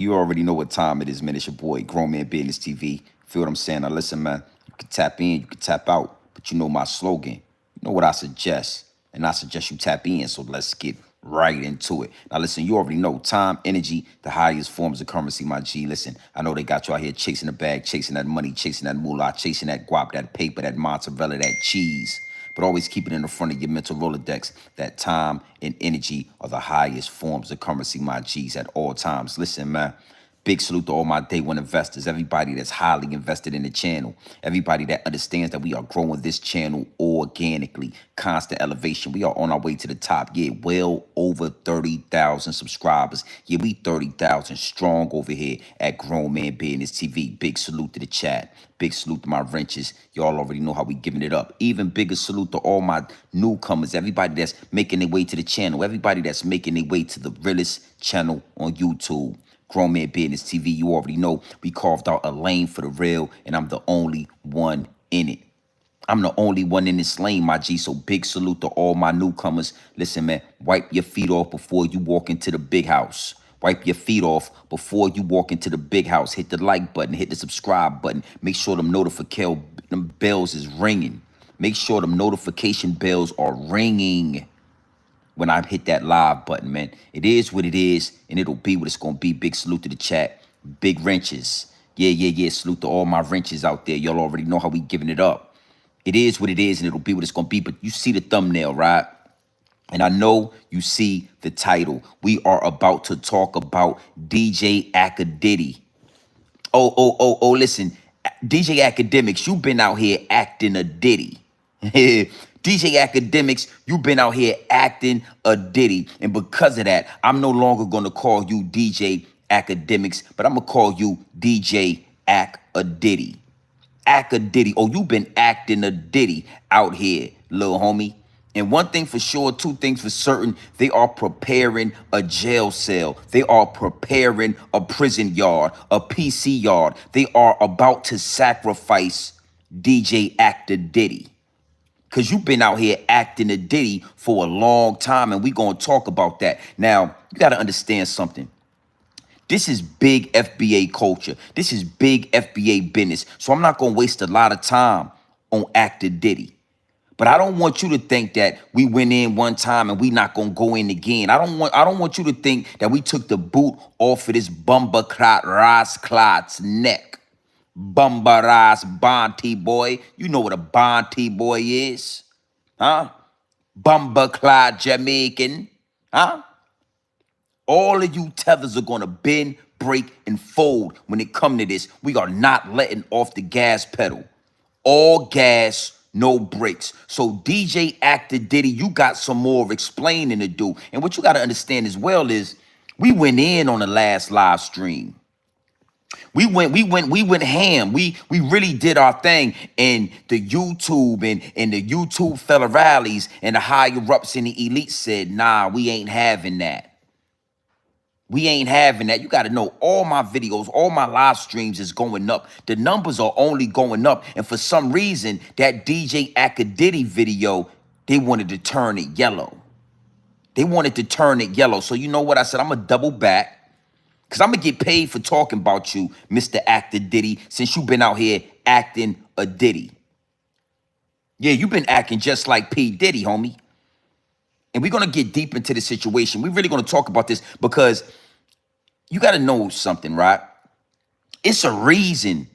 You already know what time it is, man. It's your boy, Grown Man Business TV. Feel what I'm saying? Now listen, man. You can tap in, you can tap out, but you know my slogan. You know what I suggest, and I suggest you tap in. So let's get right into it. Now listen, you already know time, energy, the highest forms of currency, my G. Listen, I know they got you out here chasing the bag, chasing that money, chasing that moolah, chasing that guap, that paper, that mozzarella, that cheese. But always keep it in the front of your mental Rolodex that time and energy are the highest forms of currency, my G's, at all times. Listen, man. Big salute to all my day one investors, everybody that's highly invested in the channel, everybody that understands that we are growing this channel organically, constant elevation. We are on our way to the top. Yeah, well over 30,000 subscribers. Yeah, we 30,000 strong over here at Grown Man Business TV. Big salute to the chat. Big salute to my wrenches. Y'all already know how we giving it up. Even bigger salute to all my newcomers, everybody that's making their way to the channel, everybody that's making their way to the Realest channel on YouTube. Grown Man Business TV, you already know we carved out a lane for the real, and I'm the only one in it. I'm the only one in this lane, my G, so big salute to all my newcomers. Listen, man, wipe your feet off before you walk into the big house. Wipe your feet off before you walk into the big house. Hit the like button, hit the subscribe button. Make sure them notification bells is ringing. Make sure them notification bells are ringing when I hit that live button, man. It is what it is, and it'll be what it's going to be. Big salute to the chat. Big wrenches. Yeah. Salute to all my wrenches out there. Y'all already know how we giving it up. It is what it is, and it'll be what it's going to be. But you see the thumbnail, right? And I know you see the title. We are about to talk about DJ Akadiddy. Listen. DJ Akademiks, you've been out here acting a ditty. DJ Akademiks, you've been out here acting a ditty. And because of that, I'm no longer going to call you DJ Akademiks, but I'm going to call you DJ Akadiddy. Akadiddy. Oh, you've been acting a ditty out here, little homie. And one thing for sure, two things for certain, they are preparing a jail cell. They are preparing a prison yard, a PC yard. They are about to sacrifice DJ Akadiddy. Because you've been out here acting a ditty for a long time, and we're going to talk about that. Now, you got to understand something. This is big FBA culture. This is big FBA business. So I'm not going to waste a lot of time on Akadiddy. But I don't want you to think that we went in one time and we not going to go in again. I don't want you to think that we took the boot off of this bumba clot rasclot's neck. Bumba ras Bonty boy. You know what a Bonty boy is. Huh? Bumba clot Jamaican. Huh? All of you tethers are going to bend, break, and fold when it come to this. We are not letting off the gas pedal. All gas, no brakes. So DJ Akadiddy, you got some more explaining to do. And what you got to understand as well is we went in on the last live stream. We went ham. We really did our thing. And the YouTube and the YouTube fella rallies and the higher ups and the elite said, nah, we ain't having that. We ain't having that. You got to know all my videos, all my live streams is going up. The numbers are only going up. And for some reason, that DJ Akadiddy video, they wanted to turn it yellow. They wanted to turn it yellow. So you know what I said? I'm going to double back. Because I'm going to get paid for talking about you, Mr. Akadiddy, since you've been out here acting a ditty. Yeah, you've been acting just like P. Diddy, homie. And we're going to get deep into the situation. We're really going to talk about this because you got to know something, right? It's a reason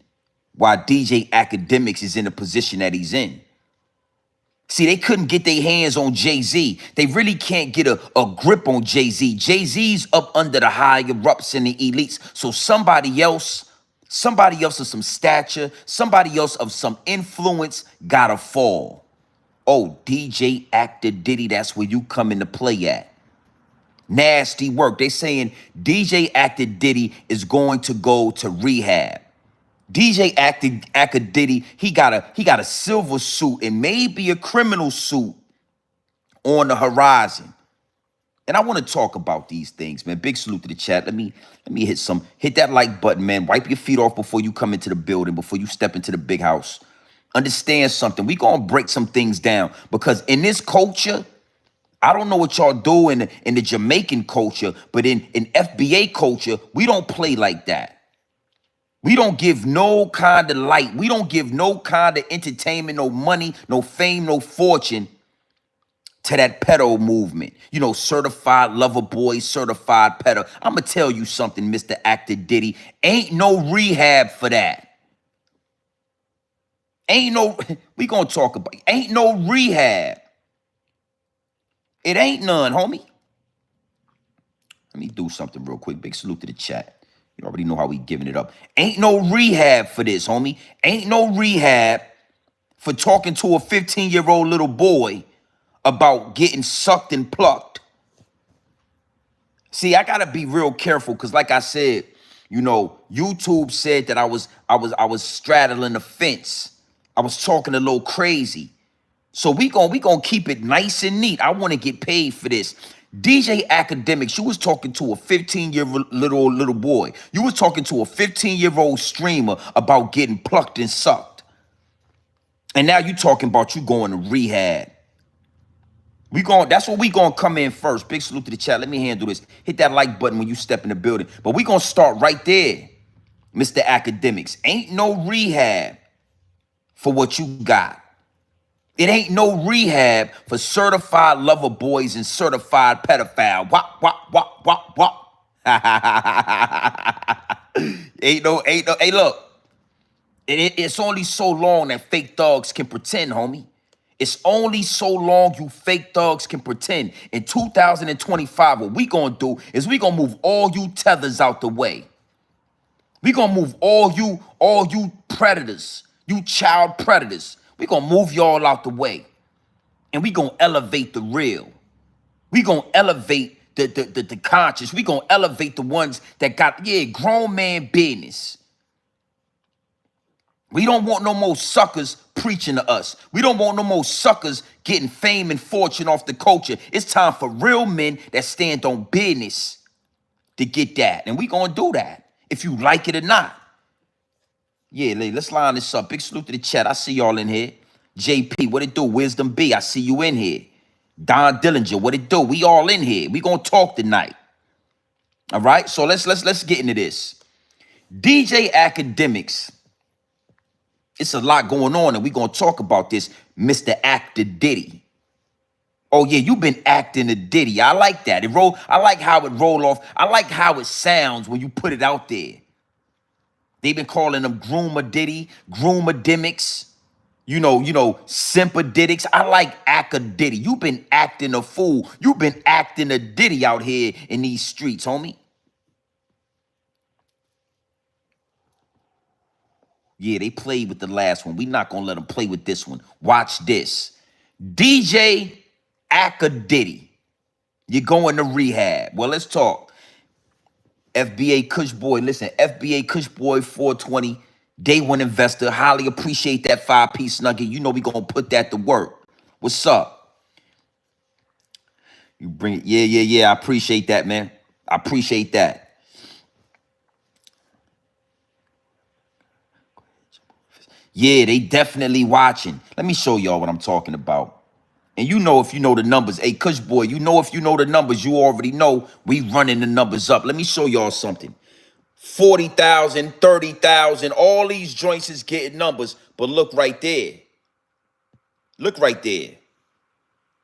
why DJ Akademiks is in the position that he's in. See, they couldn't get their hands on Jay-Z. They really can't get a grip on Jay-Z. Jay-Z's up under the higher ups and the elites. So somebody else of some stature, somebody else of some influence gotta fall. Oh, DJ Akadiddy, that's where you come into play at. Nasty work. They saying DJ Akadiddy is going to go to rehab. DJ Akadiddy, he got a silver suit and maybe a criminal suit on the horizon. And I want to talk about these things, man. Big salute to the chat. Let me hit that like button, man. Wipe your feet off before you come into the building, before you step into the big house. Understand something. We gonna break some things down because in this culture, I don't know what y'all do in the Jamaican culture, but in FBA culture, we don't play like that. We don't give no kind of light. We don't give no kind of entertainment, no money, no fame, no fortune to that pedo movement. You know, certified lover boy, certified pedo. I'm going to tell you something, Mr. Akadiddy. Ain't no rehab for that. Ain't no, we going to talk about, ain't no rehab. It ain't none, homie. Let me do something real quick. Big salute to the chat. You already know how we giving it up. Ain't no rehab for this, homie. Ain't no rehab for talking to a 15-year-old little boy about getting sucked and plucked. See, I gotta be real careful because, like I said, you know, YouTube said that I was straddling the fence. I was talking a little crazy. So we gonna keep it nice and neat. I want to get paid for this. DJ Akademiks, you was talking to a 15-year-old little boy. You was talking to a 15-year-old streamer about getting plucked and sucked. And now you talking about you going to rehab. That's what we gonna come in first. Big salute to the chat. Let me handle this. Hit that like button when you step in the building. But we gonna start right there, Mr. Akademiks. Ain't no rehab for what you got. It ain't no rehab for certified lover boys and certified pedophile. Wop, wop, wop, wop, wop. Ain't no, hey, look. It's only so long that fake thugs can pretend, homie. It's only so long you fake thugs can pretend. In 2025, what we gonna do is we gonna move all you tethers out the way. We gonna move all you predators, you child predators. We gonna move y'all out the way. And we gonna elevate the real. We gonna elevate the conscious. We gonna elevate the ones that got, grown man business. We don't want no more suckers preaching to us. We don't want no more suckers getting fame and fortune off the culture. It's time for real men that stand on business to get that. And we gonna do that, if you like it or not. Yeah, let's line this up. Big salute to the chat. I see y'all in here. JP, what it do? Wisdom B, I see you in here. Don Dillinger, what it do? We all in here. We gonna talk tonight. All right, so let's get into this. DJ Akademiks. It's a lot going on, and we gonna talk about this, Mr. Akadiddy. Oh yeah, you been acting a Diddy. I like that. I like how it roll off. I like how it sounds when you put it out there. They've been calling them Groomadiddy, Groomademics, Simpadiddics. I like Akadiddy. You been acting a fool. You been acting a Diddy out here in these streets, homie. Yeah, they played with the last one. We not gonna let them play with this one. Watch this. DJ Akadiddy. You're going to rehab. Well, let's talk. FBA Kush Boy. Listen, FBA Kush Boy 420. Day one investor. Highly appreciate that 5-piece nugget. You know we gonna put that to work. What's up? You bring it. Yeah. I appreciate that, man. I appreciate that. Yeah, they definitely watching. Let me show y'all what I'm talking about. And you know if you know the numbers. Hey, Kush Boy, you know if you know the numbers, you already know we running the numbers up. Let me show y'all something. 40,000, 30,000, all these joints is getting numbers. But look right there. Look right there.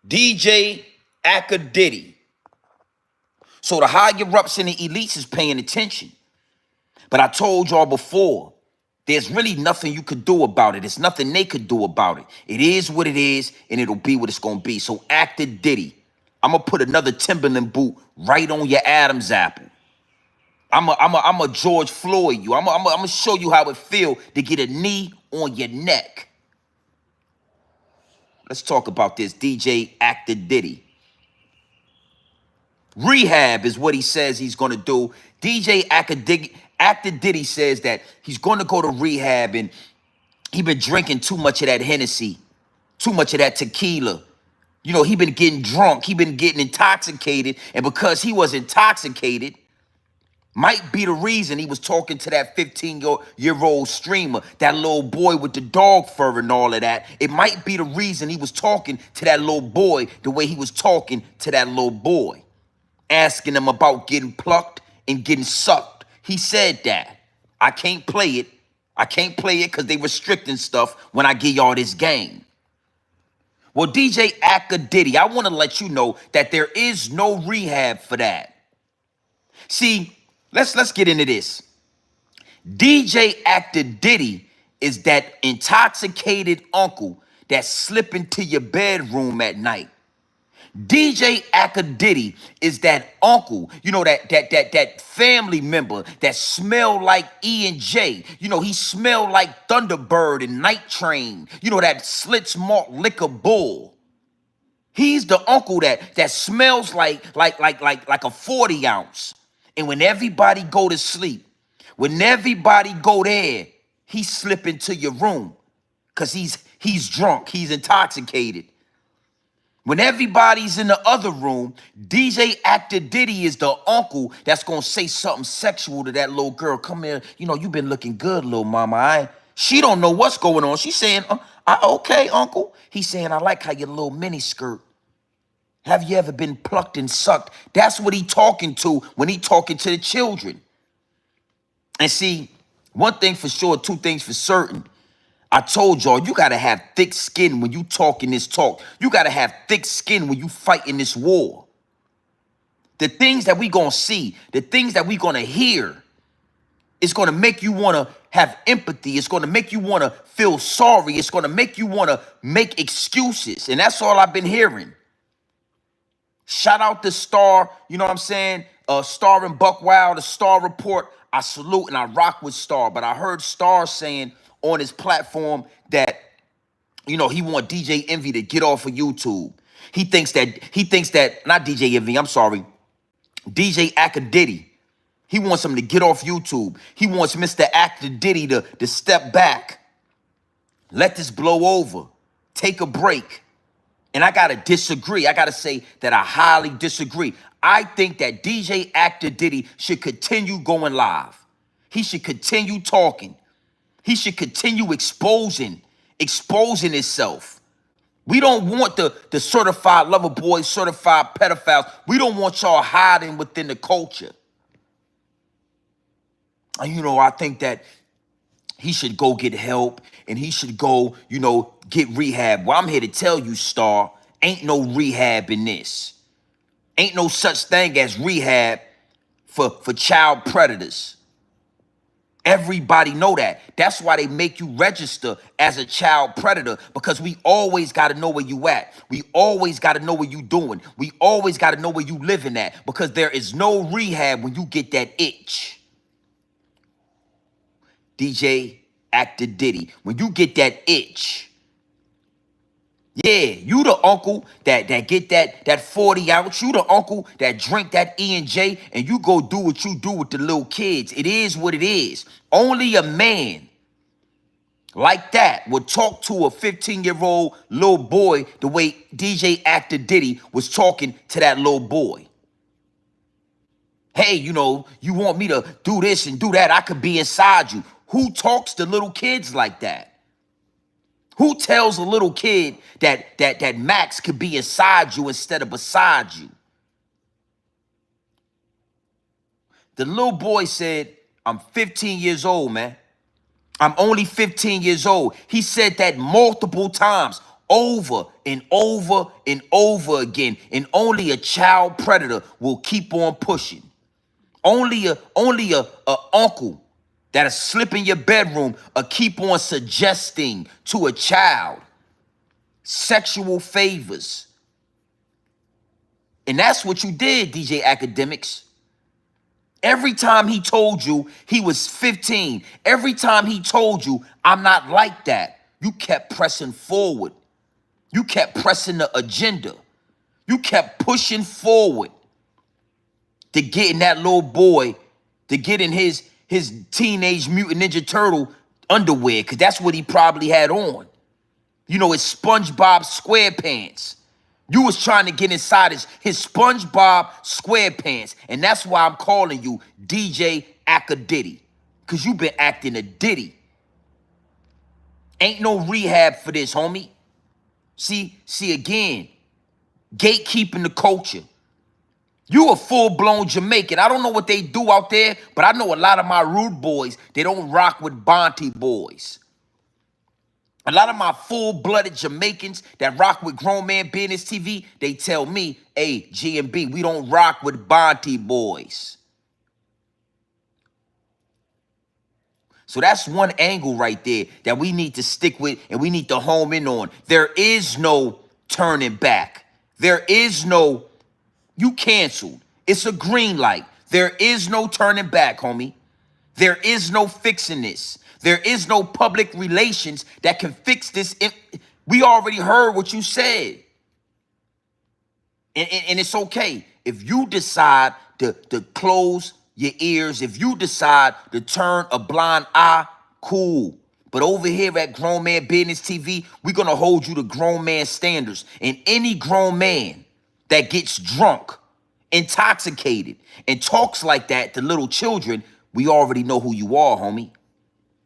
DJ Akadiddy. So the higher ups and the elites is paying attention. But I told y'all before, there's really nothing you could do about it. There's nothing they could do about it. It is what it is, and it'll be what it's going to be. So Akadiddy, I'm going to put another Timberland boot right on your Adam's apple. I'm a George Floyd you. I'm going to show you how it feel to get a knee on your neck. Let's talk about this, DJ Akadiddy. Rehab is what he says he's going to do. DJ Akadiddy says that he's going to go to rehab, and he been drinking too much of that Hennessy, too much of that tequila. You know, he been getting drunk. He been getting intoxicated. And because he was intoxicated, Might be the reason he was talking to that 15-year-old streamer, that little boy with the dog fur and all of that. It might be the reason he was talking to that little boy the way he was talking to that little boy, asking him about getting plucked and getting sucked. He said that. I can't play it. I can't play it because they restricting stuff when I give y'all this game. Well, DJ Akadiddy, I want to let you know that there is no rehab for that. See, let's get into this. DJ Akadiddy is that intoxicated uncle that slip into your bedroom at night. DJ Akadiddy is that uncle, you know, that family member that smell like E and J. You know, he smell like Thunderbird and Night Train. You know, that Slits Malt Liquor Bull. He's the uncle that smells like a 40 ounce. And when everybody go to sleep, when everybody go there, he slip into your room because he's drunk, he's intoxicated. When everybody's in the other room, DJ Akadiddy is the uncle that's gonna say something sexual to that little girl. Come here, you know, you been looking good, little mama. She don't know what's going on. She's saying, okay, uncle. He's saying, I like how your little mini skirt. Have you ever been plucked and sucked? That's what he talking to when he talking to the children. And see, one thing for sure, two things for certain. I told y'all, you got to have thick skin when you talking this talk. You got to have thick skin when you fighting this war. The things that we going to see, the things that we going to hear, it's going to make you want to have empathy. It's going to make you want to feel sorry. It's going to make you want to make excuses. And that's all I've been hearing. Shout out to Star, you know what I'm saying? Star and Buck Wild, the Star Report. I salute and I rock with Star. But I heard Star saying on his platform that, you know, he want DJ Envy to get off of YouTube. He thinks that, not DJ Envy, I'm sorry, DJ Akadiddy. He wants him to get off YouTube. He wants Mr. Akadiddy to step back. Let this blow over. Take a break. And I got to disagree. I got to say that I highly disagree. I think that DJ Akadiddy should continue going live. He should continue talking. He should continue exposing himself. We don't want the certified lover boys, certified pedophiles. We don't want y'all hiding within the culture. And, you know, I think that he should go get help and he should go, you know, get rehab. Well, I'm here to tell you, Star, ain't no rehab in this. Ain't no such thing as rehab for child predators. Everybody know that. That's why they make you register as a child predator, because we always got to know where you at. We always got to know what you doing. We always got to know where you living at, because there is no rehab when you get that itch. DJ Akadiddy, when you get that itch, yeah, you the uncle that get that 40 ounce. You the uncle that drink that E&J and you go do what you do with the little kids. It is what it is. Only a man like that would talk to a 15-year-old little boy the way DJ Akadiddy was talking to that little boy. Hey, you know, you want me to do this and do that? I could be inside you. Who talks to little kids like that? Who tells a little kid that Max could be inside you instead of beside you? The little boy said, I'm 15 years old, man. I'm only 15 years old. He said that multiple times, over and over and over again. And only a child predator will keep on pushing. Only a uncle that'll slip in your bedroom or keep on suggesting to a child sexual favors. And that's what you did, DJ Akademiks. Every time he told you he was 15, every time he told you, I'm not like that, you kept pressing forward. You kept pressing the agenda. You kept pushing forward to get in that little boy, to get in his Teenage Mutant Ninja Turtle underwear, because that's what he probably had on. You know, his SpongeBob SquarePants. You was trying to get inside his SpongeBob SquarePants. And that's why I'm calling you DJ Akadiddy. Because you been acting a ditty. Ain't no rehab for this, homie. See again, gatekeeping the culture. You a full-blown Jamaican. I don't know what they do out there, but I know a lot of my rude boys, they don't rock with Bonte boys. A lot of my full-blooded Jamaicans that rock with Grown Man Business TV, they tell me, hey, GMB, we don't rock with Bonte boys. So that's one angle right there that we need to stick with and we need to home in on. There is no turning back. There is no, you canceled. It's a green light. There is no turning back, homie. There is no fixing this. There is no public relations that can fix this. We already heard what you said. And it's okay. If you decide to close your ears, if you decide to turn a blind eye, cool. But over here at Grown Man Business TV, we're going to hold you to grown man standards. And any grown man that gets drunk, intoxicated, and talks like that to little children, we already know who you are, homie.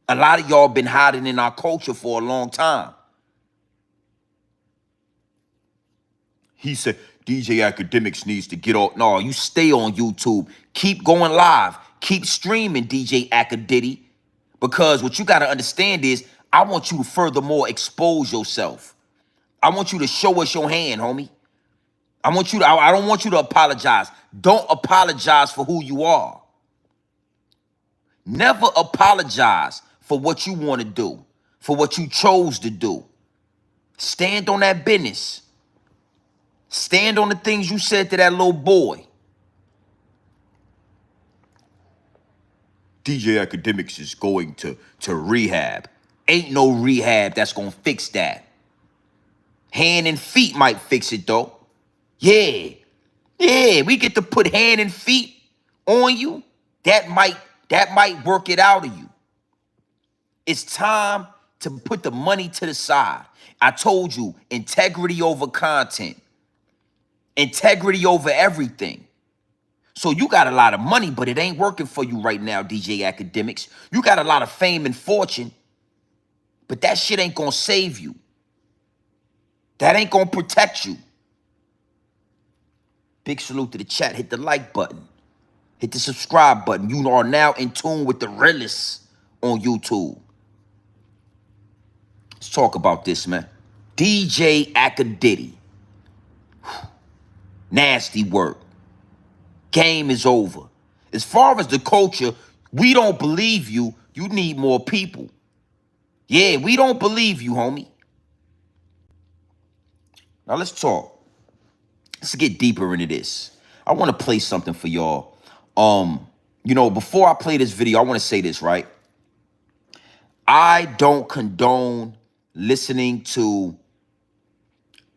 A lot of y'all been hiding in our culture for a long time. He said, DJ Akademiks needs to get off. No, you stay on YouTube. Keep going live. Keep streaming, DJ Akadiddy. Because what you got to understand is, I want you to furthermore expose yourself. I want you to show us your hand, homie. I don't want you to apologize. Don't apologize for who you are. Never apologize for what you want to do, for what you chose to do. Stand on that business. Stand on the things you said to that little boy. DJ Akademiks is going to rehab. Ain't no rehab that's going to fix that. Hand and feet might fix it, though. Yeah, we get to put hand and feet on you. That might work it out of you. It's time to put the money to the side. I told you, integrity over content. Integrity over everything. So you got a lot of money, but it ain't working for you right now, DJ Akademiks. You got a lot of fame and fortune, but that shit ain't gonna save you. That ain't gonna protect you. Big salute to the chat. Hit the like button. Hit the subscribe button. You are now in tune with the Realest on YouTube. Let's talk about this, man. DJ Akadiddy. Nasty work. Game is over. As far as the culture, we don't believe you. You need more people. Yeah, we don't believe you, homie. Now let's talk. Let's get deeper into this. I want to play something for y'all. Before I play this video, I want to say this, right? I don't condone listening to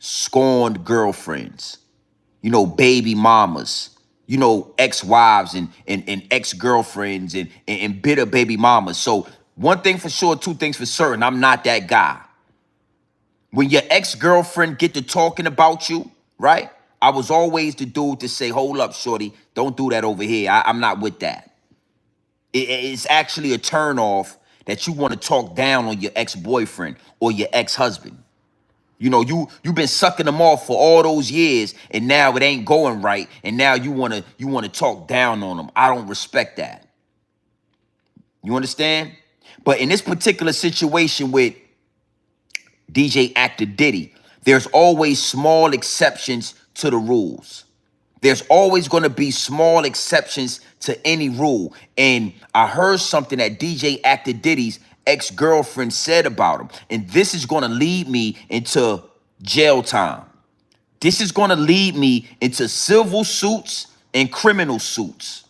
scorned girlfriends, baby mamas, ex-wives and ex-girlfriends and bitter baby mamas. So one thing for sure, two things for certain, I'm not that guy. When your ex-girlfriend get to talking about you, right? I was always the dude to say, hold up, shorty, don't do that over here. I'm not with that. It's actually a turnoff that you want to talk down on your ex-boyfriend or your ex-husband. You've been sucking them off for all those years, and now it ain't going right, and now you wanna talk down on them. I don't respect that. You understand? But in this particular situation with DJ Akadiddy, there's always small exceptions to the rules. There's always going to be small exceptions to any rule. And I heard something that DJ Akadiddy's ex-girlfriend said about him. And this is going to lead me into jail time. This is going to lead me into civil suits and criminal suits.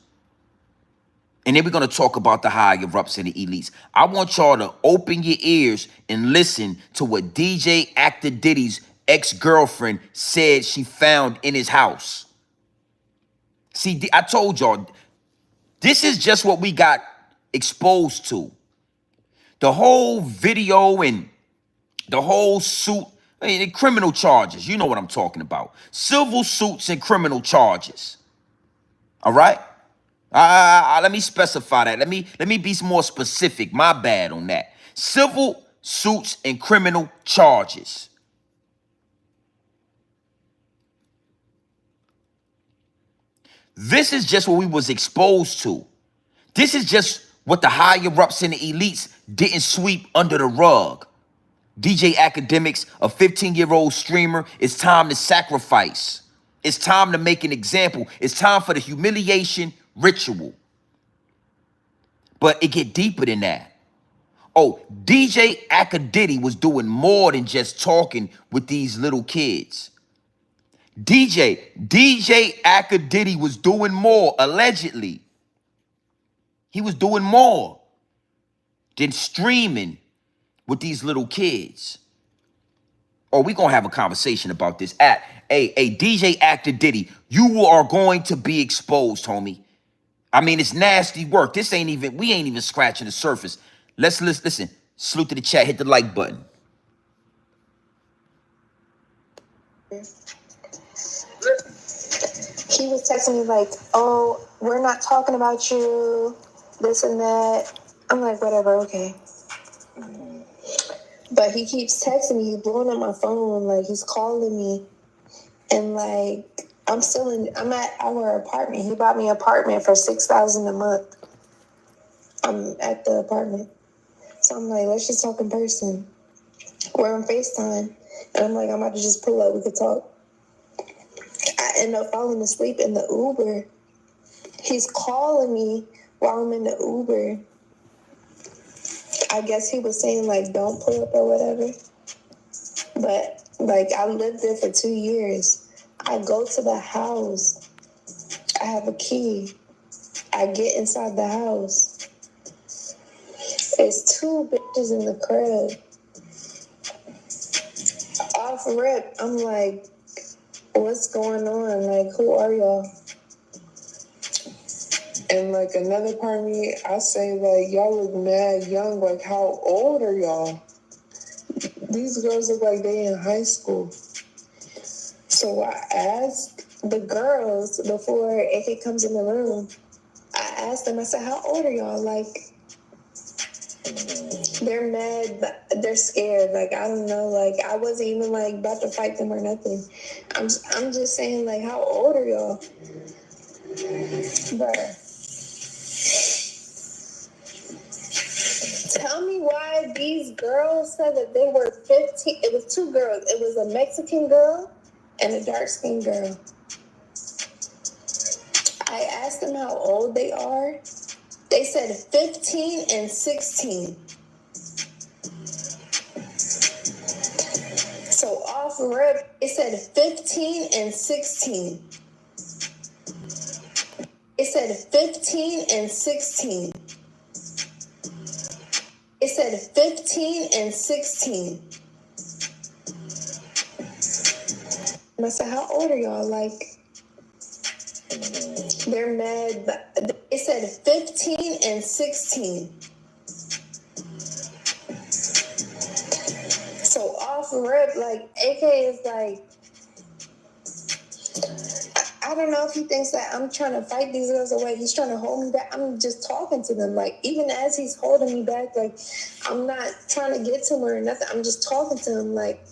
And then we're going to talk about the higher-ups and the elites. I want y'all to open your ears and listen to what DJ Akadiddy's ex-girlfriend said she found in his house. See, I told y'all, this is just what we got exposed to. The whole video and the whole suit Criminal charges. You know what I'm talking about. Civil suits and criminal charges. All right? Let me specify that. Let me be more specific. My bad on that. Civil suits and criminal charges. This is just what we was exposed to. This is just what the higher ups and the elites didn't sweep under the rug. DJ Akademiks, a 15-year-old streamer, it's time to sacrifice. It's time to make an example. It's time for the humiliation ritual. But it get deeper than that. Oh, DJ Akadiddy was doing more than just talking with these little kids. DJ Akadiddy was doing more, allegedly. He was doing more than streaming with these little kids. Oh, we gonna have a conversation about this. Hey, DJ Akadiddy, you are going to be exposed, homie. I mean, it's nasty work. We ain't even scratching the surface. Let's listen. Salute to the chat, hit the like button. He was texting me like, oh, we're not talking about you, this and that. I'm like, whatever, okay. But he keeps texting me, he's blowing up my phone, like he's calling me. And like, I'm at our apartment. He bought me an apartment for $6,000 a month. I'm at the apartment. So I'm like, let's just talk in person. We're on FaceTime. And I'm like, I'm about to just pull up, we could talk. I end up falling asleep in the Uber. He's calling me while I'm in the Uber. I guess he was saying, like, don't pull up or whatever. But, like, I lived there for 2 years. I go to the house. I have a key. I get inside the house. It's 2 bitches in the crib. Off rip, I'm like, what's going on? Like, who are y'all? And, like, another part of me, I say, like, y'all look mad young. Like, how old are y'all? These girls look like they in high school. So I asked the girls before AK comes in the room, I asked them, I said, how old are y'all? Like, they're mad, they're scared. Like, I don't know. Like, I wasn't even, like, about to fight them or nothing. I'm just saying, like, how old are y'all? Bruh. Tell me why these girls said that they were 15. It was 2 girls. It was a Mexican girl and a dark-skinned girl. I asked them how old they are. They said 15 and 16. So off rip, they said 15 and 16. It said 15 and 16. It said 15 and 16. And I said, how old are y'all? Like, they're mad. It said 15 and 16. So off rip, like, AK is like, I don't know if he thinks that I'm trying to fight these girls away. He's trying to hold me back. I'm just talking to them. Like, even as he's holding me back, like, I'm not trying to get to him or nothing. I'm just talking to him. Like,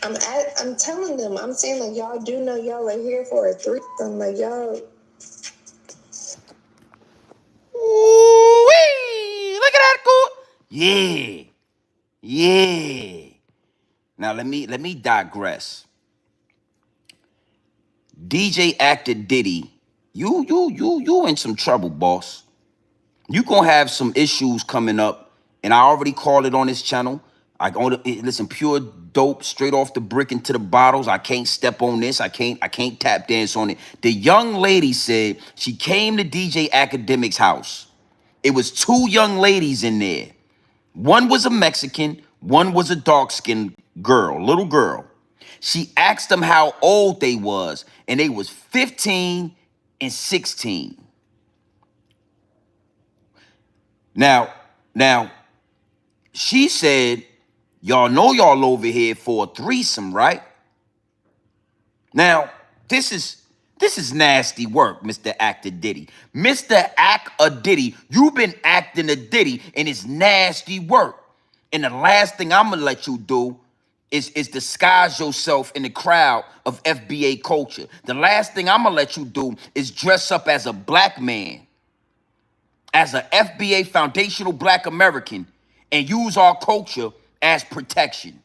I'm telling them. I'm saying, like, y'all do know y'all are here for a threesome. Like, y'all. Ooh-wee! Look at that, cool. Yeah. Now let me digress. DJ Akadiddy, you in some trouble, boss. You gonna have some issues coming up, and I already called it on this channel. Listen, pure dope, straight off the brick into the bottles. I can't step on this. I can't tap dance on it. The young lady said she came to DJ Akademiks' house. It was 2 young ladies in there. One was a Mexican, one was a dark-skinned girl, little girl. She asked them how old they was, and they was 15 and 16. Now, she said, Y'all know y'all over here for a threesome, right? Now, this is nasty work, Mr. Akadiddy. Mr. Akadiddy, you've been acting a ditty, and it's nasty work. And the last thing I'm gonna let you do is disguise yourself in the crowd of FBA culture. The last thing I'm gonna let you do is dress up as a black man, as a FBA foundational black American, and use our culture as protection.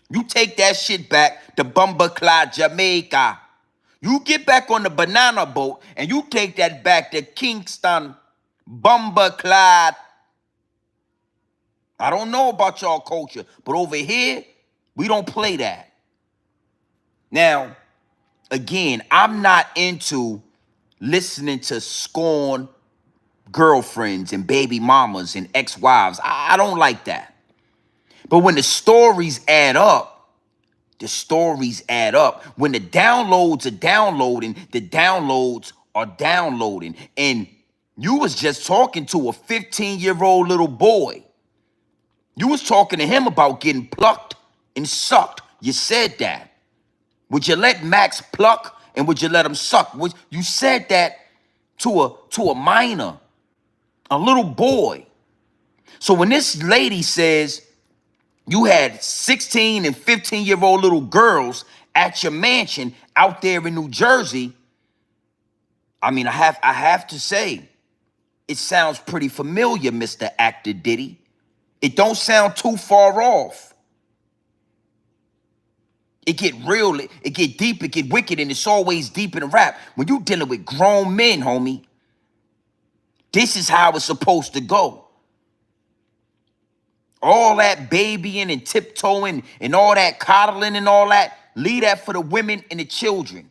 You take that shit back to Bumbleclad, Jamaica. You get back on the banana boat and you take that back to Kingston, Bumbleclad. I don't know about y'all culture, but over here, we don't play that. Now, again, I'm not into listening to scorn girlfriends and baby mamas and ex-wives. I don't like that. But when the stories add up, the stories add up. When the downloads are downloading, the downloads are downloading. And you was just talking to a 15-year-old little boy. You was talking to him about getting plucked and sucked. You said that. Would you let Max pluck and would you let him suck? You said that to a minor, a little boy. So when this lady says you had 16 and 15-year-old little girls at your mansion out there in New Jersey, I mean, I have to say, it sounds pretty familiar, Mr. Akadiddy. It don't sound too far off. It get real, it get deep, it get wicked, and it's always deep in a rap. When you dealing with grown men, homie, this is how it's supposed to go. All that babying and tiptoeing and all that coddling and all that, leave that for the women and the children.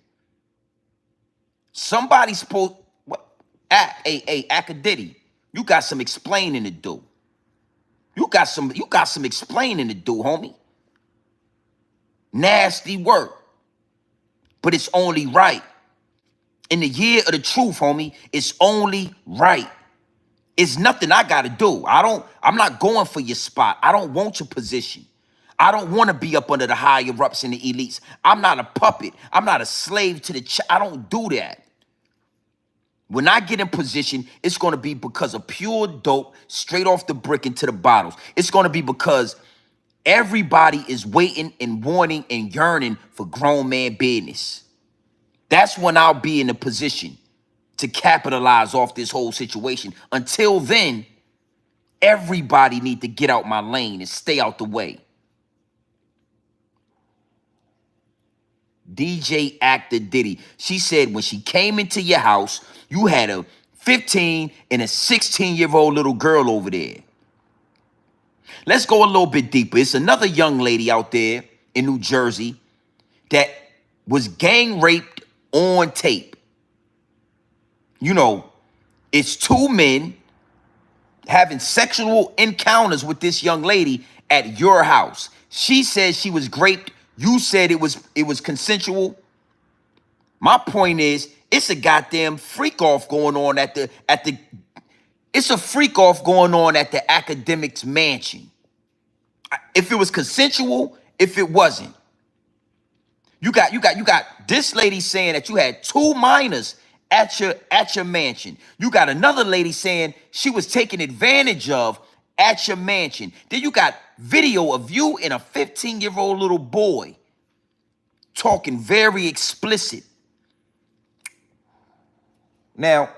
Somebody's supposed, what? Hey, Akadiddy, you got some explaining to do. You got some explaining to do, homie. Nasty work. But it's only right. In the year of the truth, homie, it's only right. It's nothing I gotta do. I'm not going for your spot. I don't want your position. I don't want to be up under the higher ups and the elites. I'm not a puppet. I'm not a slave to the I don't do that. When I get in position, it's going to be because of pure dope, straight off the brick into the bottles. It's going to be because everybody is waiting and wanting and yearning for grown man business. That's when I'll be in a position to capitalize off this whole situation. Until then, everybody need to get out my lane and stay out the way. DJ Akadiddy, she said when she came into your house, you had a 15 and a 16-year-old little girl over there. Let's go a little bit deeper. It's another young lady out there in New Jersey that was gang raped on tape. You know, it's two men having sexual encounters with this young lady at your house. She said she was raped. You said it was consensual. My point is, it's a goddamn freak off going on it's a freak off going on at the Akademiks mansion. If it was consensual, if it wasn't. You got this lady saying that you had two minors at your mansion. You got another lady saying she was taken advantage of at your mansion. Then you got video of you and a 15-year-old little boy talking very explicit. Now,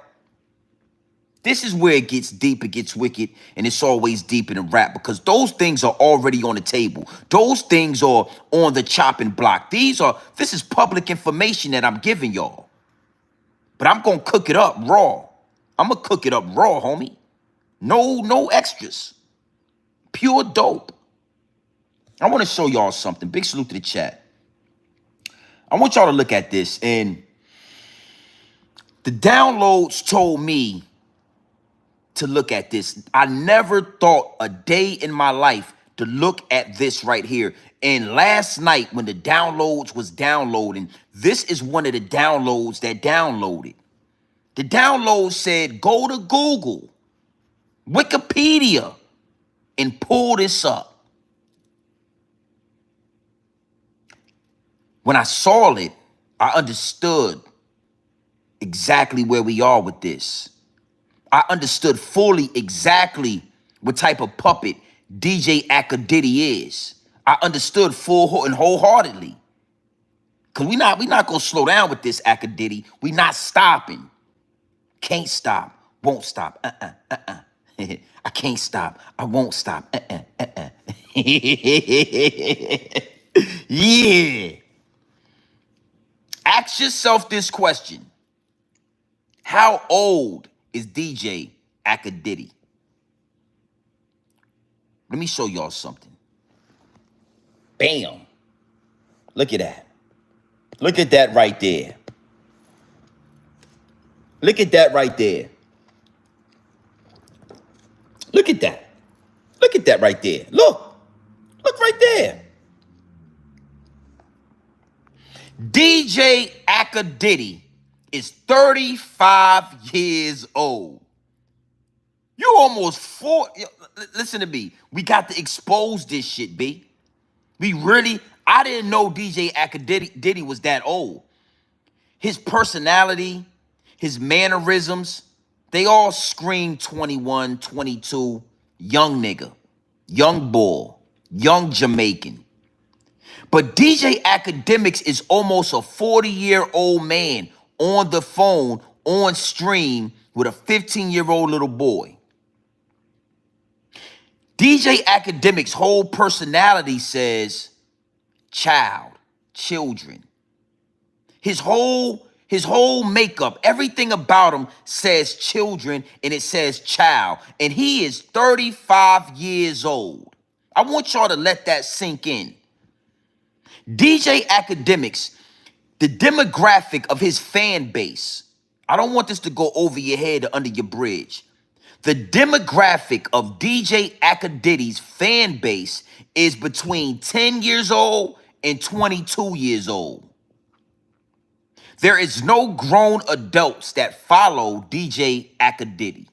this is where it gets deep, it gets wicked, and it's always deep in the rap because those things are already on the table. Those things are on the chopping block. This is public information that I'm giving y'all. But I'm going to cook it up raw. I'm going to cook it up raw, homie. No extras. Pure dope. I want to show y'all something. Big salute to the chat. I want y'all to look at this. And the downloads told me to look at this. I never thought a day in my life to look at this right here. And last night when the downloads was downloading, this is one of the downloads that downloaded. The download said, go to Google, Wikipedia, and pull this up. When I saw it, I understood exactly where we are with this. I understood fully exactly what type of puppet DJ Akadiddy is. I understood full and wholeheartedly. Cause we not gonna slow down with this Akadiddy. We not stopping. Can't stop. Won't stop. I can't stop. I won't stop. Yeah. Ask yourself this question. How old is DJ Akadiddy? Let me show y'all something. Bam. Look at that. Look at that right there. Look at that right there. Look at that. Look at that right there. Look. Look right there. DJ Akadiddy is 35 years old. You almost 40. Listen to me. We got to expose this shit, B. I didn't know DJ Akadiddy was that old. His personality, his mannerisms, they all scream 21, 22, young nigga, young boy, young Jamaican. But DJ Akademiks is almost a 40-year-old man on the phone, on stream, with a 15-year-old little boy. DJ Akademiks' whole personality says child, children. His whole makeup, everything about him says children and it says child. And he is 35 years old. I want y'all to let that sink in. DJ Akademiks, the demographic of his fan base, I don't want this to go over your head or under your bridge. The demographic of DJ Akadiddy's fan base is between 10 years old and 22 years old. There is no grown adults that follow DJ Akadiddy.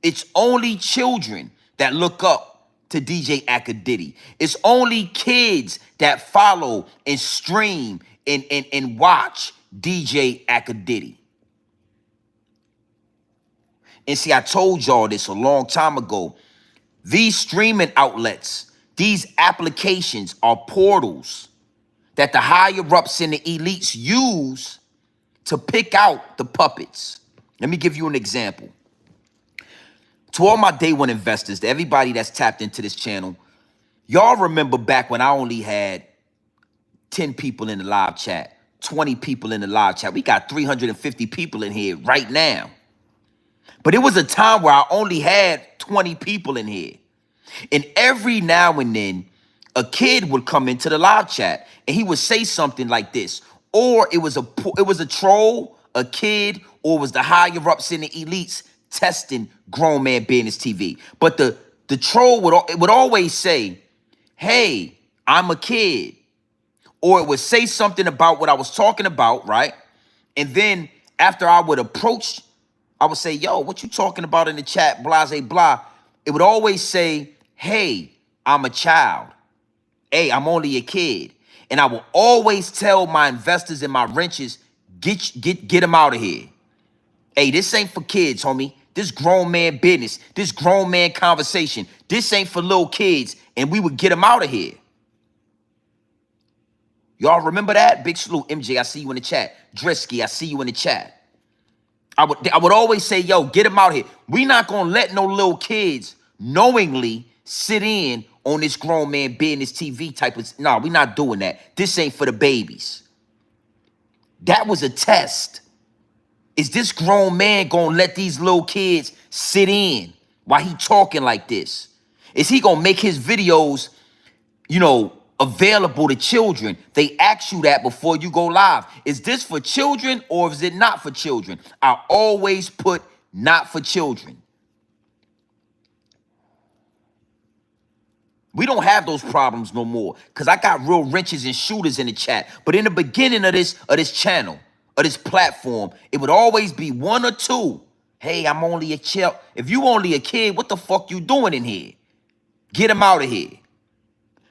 It's only children that look up to DJ Akadiddy. It's only kids that follow and stream and watch DJ Akadiddy. And see, I told y'all this a long time ago. These streaming outlets, these applications are portals that the higher-ups and the elites use to pick out the puppets. Let me give you an example. To all my day one investors, to everybody that's tapped into this channel, y'all remember back when I only had 10 people in the live chat, 20 people in the live chat. We got 350 people in here right now. But it was a time where I only had 20 people in here. And every now and then, a kid would come into the live chat and he would say something like this. Or it was a troll, a kid, or it was the higher ups in the elites testing Grown Man Business TV. But the troll would always say, hey, I'm a kid. Or it would say something about what I was talking about, right? And then after I would approach, I would say, yo, what you talking about in the chat, blase blah. It would always say, hey, I'm a child. Hey, I'm only a kid. And I will always tell my investors and my wrenches, get them out of here. Hey, this ain't for kids, homie. This grown man business, this grown man conversation. This ain't for little kids. And we would get them out of here. Y'all remember that? Big salute, MJ, I see you in the chat. Drisky, I see you in the chat. I would always say, yo, get them out here. We not gonna let no little kids knowingly sit in on this grown man business TV type of, no, we not doing that. This ain't for the babies. That was a test. Is this grown man gonna let these little kids sit in while he talking like this? Is he gonna make his videos, available to children? They ask you that before you go live. Is this for children or is it not for children? I always put not for children. We don't have those problems no more because I got real wrenches and shooters in the chat. But in the beginning of this channel, of this platform, it would always be one or two. Hey, I'm only a child. If you only a kid, what the fuck you doing in here? Get him out of here.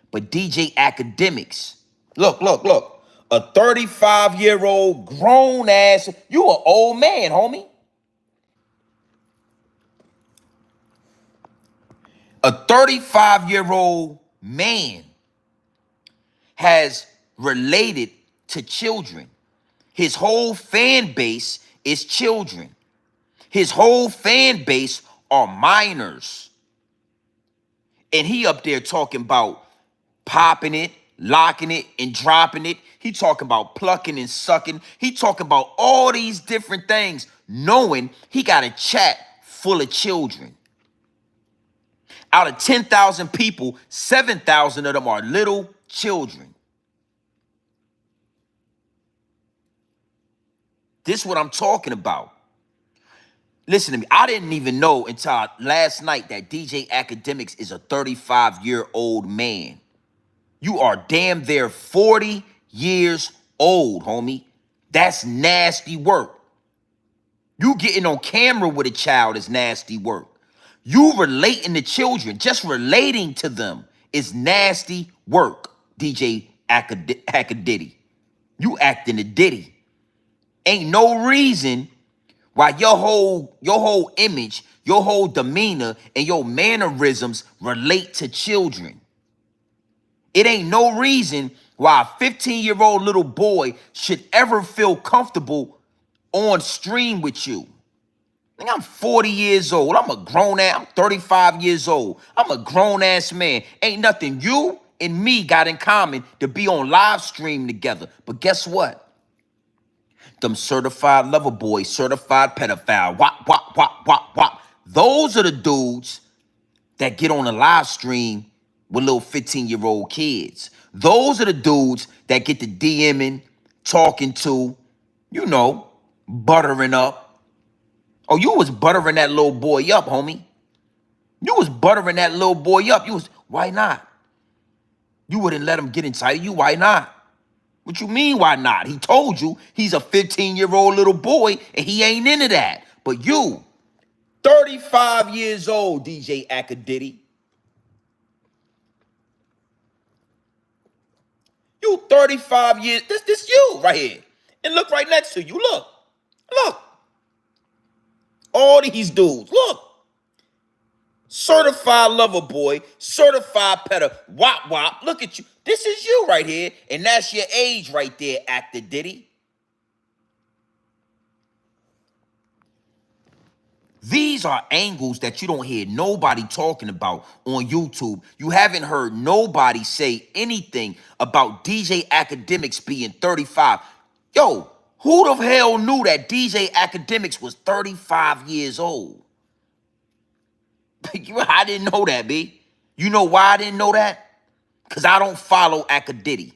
But DJ Akademiks, look. A 35-year-old grown ass, you an old man, homie. A 35-year-old man has related to children. His whole fan base is children. His whole fan base are minors. And he up there talking about popping it, locking it, and dropping it. He talking about plucking and sucking. He talking about all these different things, knowing he got a chat full of children. Out of 10,000 people, 7,000 of them are little children. This is what I'm talking about. Listen to me. I didn't even know until last night that DJ Akademiks is a 35-year-old man. You are damn near 40 years old, homie. That's nasty work. You getting on camera with a child is nasty work. You relating to children, just relating to them is nasty work, DJ Akadiddy. You acting a ditty. Ain't no reason why your whole image, your whole demeanor, and your mannerisms relate to children. It ain't no reason why a 15-year-old little boy should ever feel comfortable on stream with you. I'm 40 years old. I'm a grown ass. I'm 35 years old. I'm a grown ass man. Ain't nothing you and me got in common to be on live stream together. But guess what? Them certified lover boys, certified pedophile, wop, wop, wop, wop, wop. Those are the dudes that get on a live stream with little 15-year-old kids. Those are the dudes that get the DMing, talking to, buttering up. Oh, you was buttering that little boy up, homie. You was buttering that little boy up. Why not? You wouldn't let him get inside of you. Why not? What you mean, why not? He told you he's a 15-year-old little boy and he ain't into that. But you, 35 years old, DJ Akadiddy. You 35 years, this you right here. And look right next to you, look. All these dudes, look. Certified lover boy, certified pedo, wop wop, look at you. This is you right here, and that's your age right there, Akadiddy. These are angles that you don't hear nobody talking about on YouTube. You haven't heard nobody say anything about DJ Akademiks being 35. Yo, who the hell knew that DJ Akademiks was 35 years old? I didn't know that, B. You know why I didn't know that? Because I don't follow Akadiddy.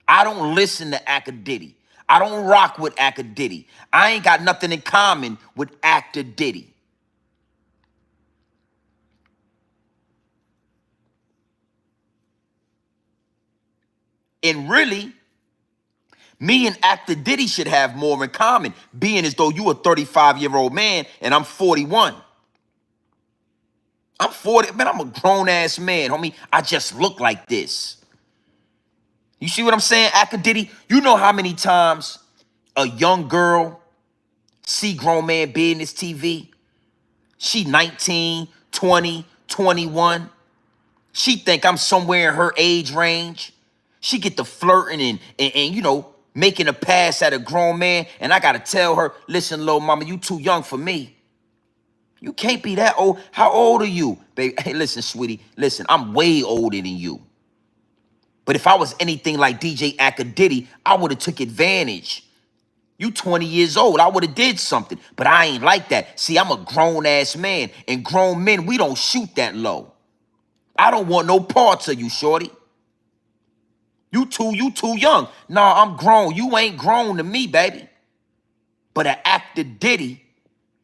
I don't listen to Akadiddy. I don't rock with Akadiddy. I ain't got nothing in common with Akadiddy. And really, me and Akadiddy should have more in common, being as though you a 35-year-old man and I'm 41. I'm 40, man, I'm a grown-ass man, homie. I just look like this. You see what I'm saying, Akadiddy? You know how many times a young girl see grown man business TV? She 19, 20, 21. She think I'm somewhere in her age range. She get to flirting and making a pass at a grown man. And I got to tell her, listen, little mama, you too young for me. You can't be that old. How old are you? Baby, hey, listen, sweetie. Listen, I'm way older than you. But if I was anything like DJ Akadiddy, I would have took advantage. You 20 years old, I would have did something. But I ain't like that. See, I'm a grown-ass man. And grown men, we don't shoot that low. I don't want no parts of you, shorty. You too young. Nah, I'm grown. You ain't grown to me, baby. But an Akadiddy,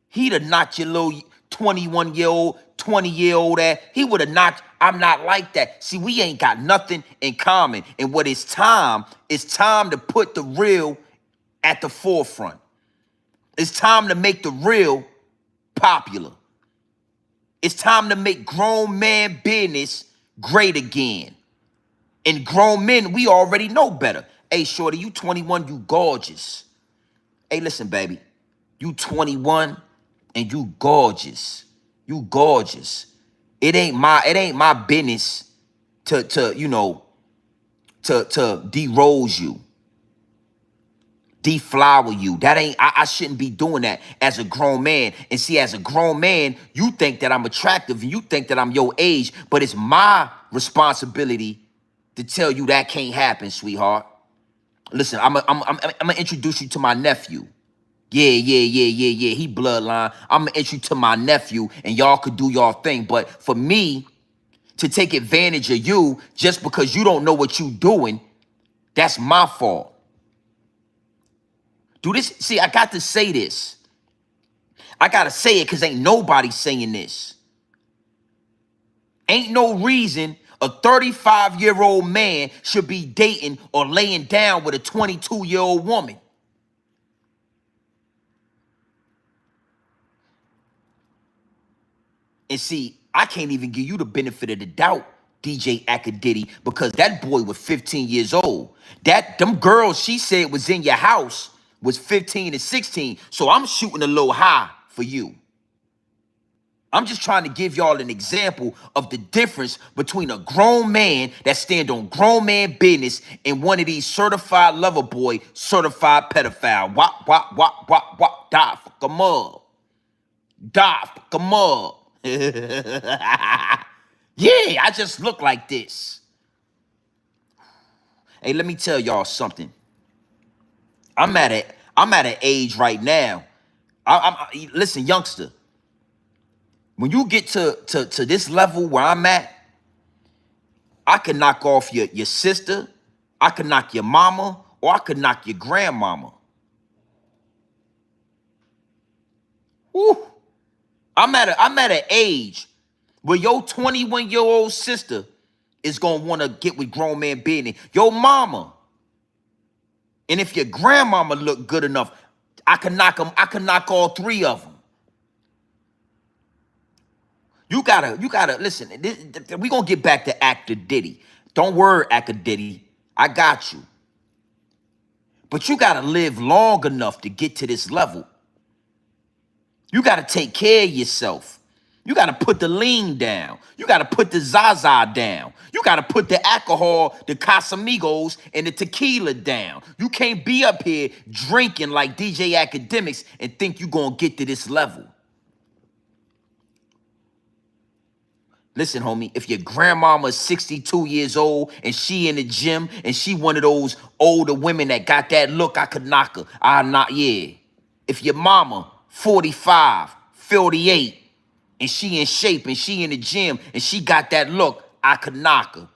he'd have knocked your little 21-year-old, 20-year-old ass. He would have knocked. I'm not like that. See, we ain't got nothing in common. And what it's time to put the real at the forefront. It's time to make the real popular. It's time to make grown man business great again. And grown men, we already know better. Hey, shorty, you 21, you gorgeous. Hey, listen, baby. You 21 and you gorgeous. You gorgeous. It ain't my business to you know to de-rose you, deflower you. That ain't I shouldn't be doing that as a grown man. And see, as a grown man, you think that I'm attractive and you think that I'm your age, but it's my responsibility to tell you that can't happen, sweetheart. Listen, I'm gonna introduce you to my nephew. Yeah. He bloodline. I'm gonna introduce you to my nephew, and y'all could do y'all thing. But for me to take advantage of you just because you don't know what you doing, that's my fault. Do this. See, I got to say this. I gotta say it because ain't nobody saying this. Ain't no reason a 35-year-old man should be dating or laying down with a 22-year-old woman. And see, I can't even give you the benefit of the doubt, DJ Akadiddy, because that boy was 15 years old. Them girls she said was in your house was 15 and 16. So I'm shooting a little high for you. I'm just trying to give y'all an example of the difference between a grown man that stand on grown man business and one of these certified lover boy, certified pedophile. Wop, die, fuck 'em up. Die, fuck 'em up. Yeah, I just look like this. Hey, let me tell y'all something. I'm at an age right now. Listen, youngster. When you get to this level where I'm at, I could knock off your sister, I could knock your mama, or I could knock your grandmama. Woo. I'm at an age where your 21-year-old sister is gonna wanna get with grown man business. Your mama. And if your grandmama look good enough, I can knock them, I can knock all three of them. You gotta listen. We gonna get back to Akadiddy. Don't worry, Akadiddy. I got you. But you gotta live long enough to get to this level. You gotta take care of yourself. You gotta put the lean down. You gotta put the Zaza down. You gotta put the alcohol, the Casamigos, and the tequila down. You can't be up here drinking like DJ Akademiks and think you gonna get to this level. Listen, homie, if your grandmama is 62 years old and she in the gym and she one of those older women that got that look, I could knock her. Yeah. If your mama 45, 48, and she in shape and she in the gym and she got that look, I could knock her.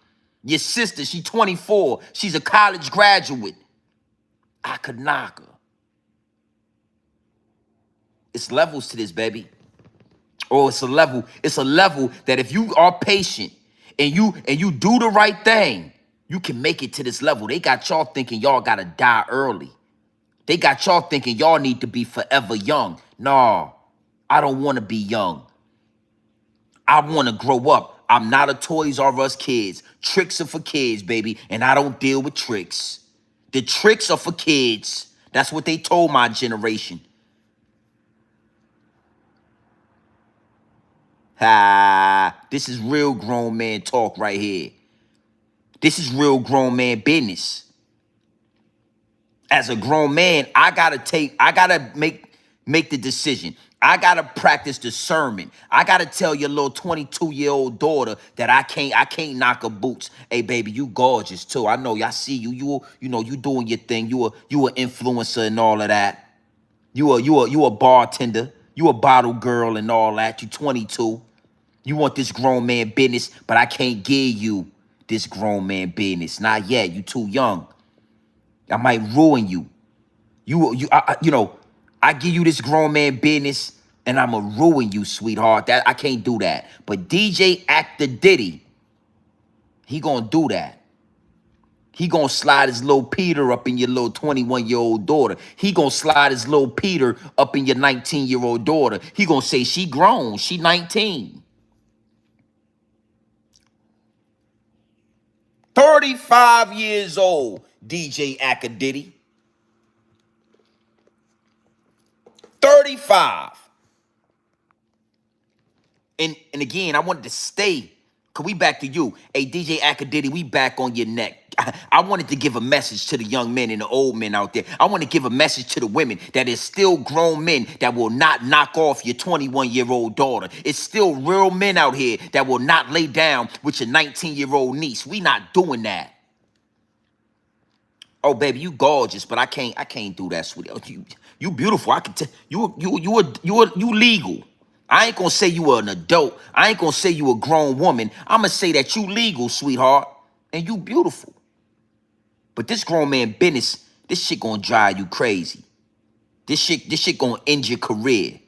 Your sister, she 24, she's a college graduate, I could knock her. It's levels to this, baby. Oh, it's a level that if you are patient and you do the right thing, you can make it to this level. They got y'all thinking y'all gotta die early. They got y'all thinking y'all need to be forever young. Nah, I don't want to be young. I want to grow up. I'm not a Toys R Us kids. Tricks are for kids, baby, and I don't deal with tricks. The tricks are for kids. That's what they told my generation. This is real grown man talk right here. This is real grown man business. As a grown man, I gotta make the decision. I gotta practice discernment. I gotta tell your little 22-year-old daughter that I can't knock her boots. Hey baby, you gorgeous too. I know, I see you. You doing your thing. You a influencer and all of that. You a bartender. You a bottle girl and all that. You 22. You want this grown man business, but I can't give you this grown man business. Not yet. You too young. I might ruin you. I give you this grown man business, and I'ma ruin you, sweetheart. That I can't do that. But DJ Akadiddy, he gonna do that. He gonna slide his little Peter up in your little 21-year-old daughter. He gonna slide his little Peter up in your 19-year-old daughter. He gonna say she grown, she 19. 35 years old, DJ Akadiddy. 35. And again, I wanted to stay. Cause we back to you. Hey, DJ Akadiddy, we back on your neck. I wanted to give a message to the young men and the old men out there. I want to give a message to the women that is still grown men that will not knock off your 21-year-old daughter. It's still real men out here that will not lay down with your 19-year-old niece. We not doing that. Oh, baby, you gorgeous, but I can't do that, sweetie. You beautiful. I can tell you legal. I ain't gonna say you are an adult. I ain't gonna say you a grown woman. I'm gonna say that you legal, sweetheart, and you beautiful. But this grown man business, this shit gonna drive you crazy. This shit gonna end your career.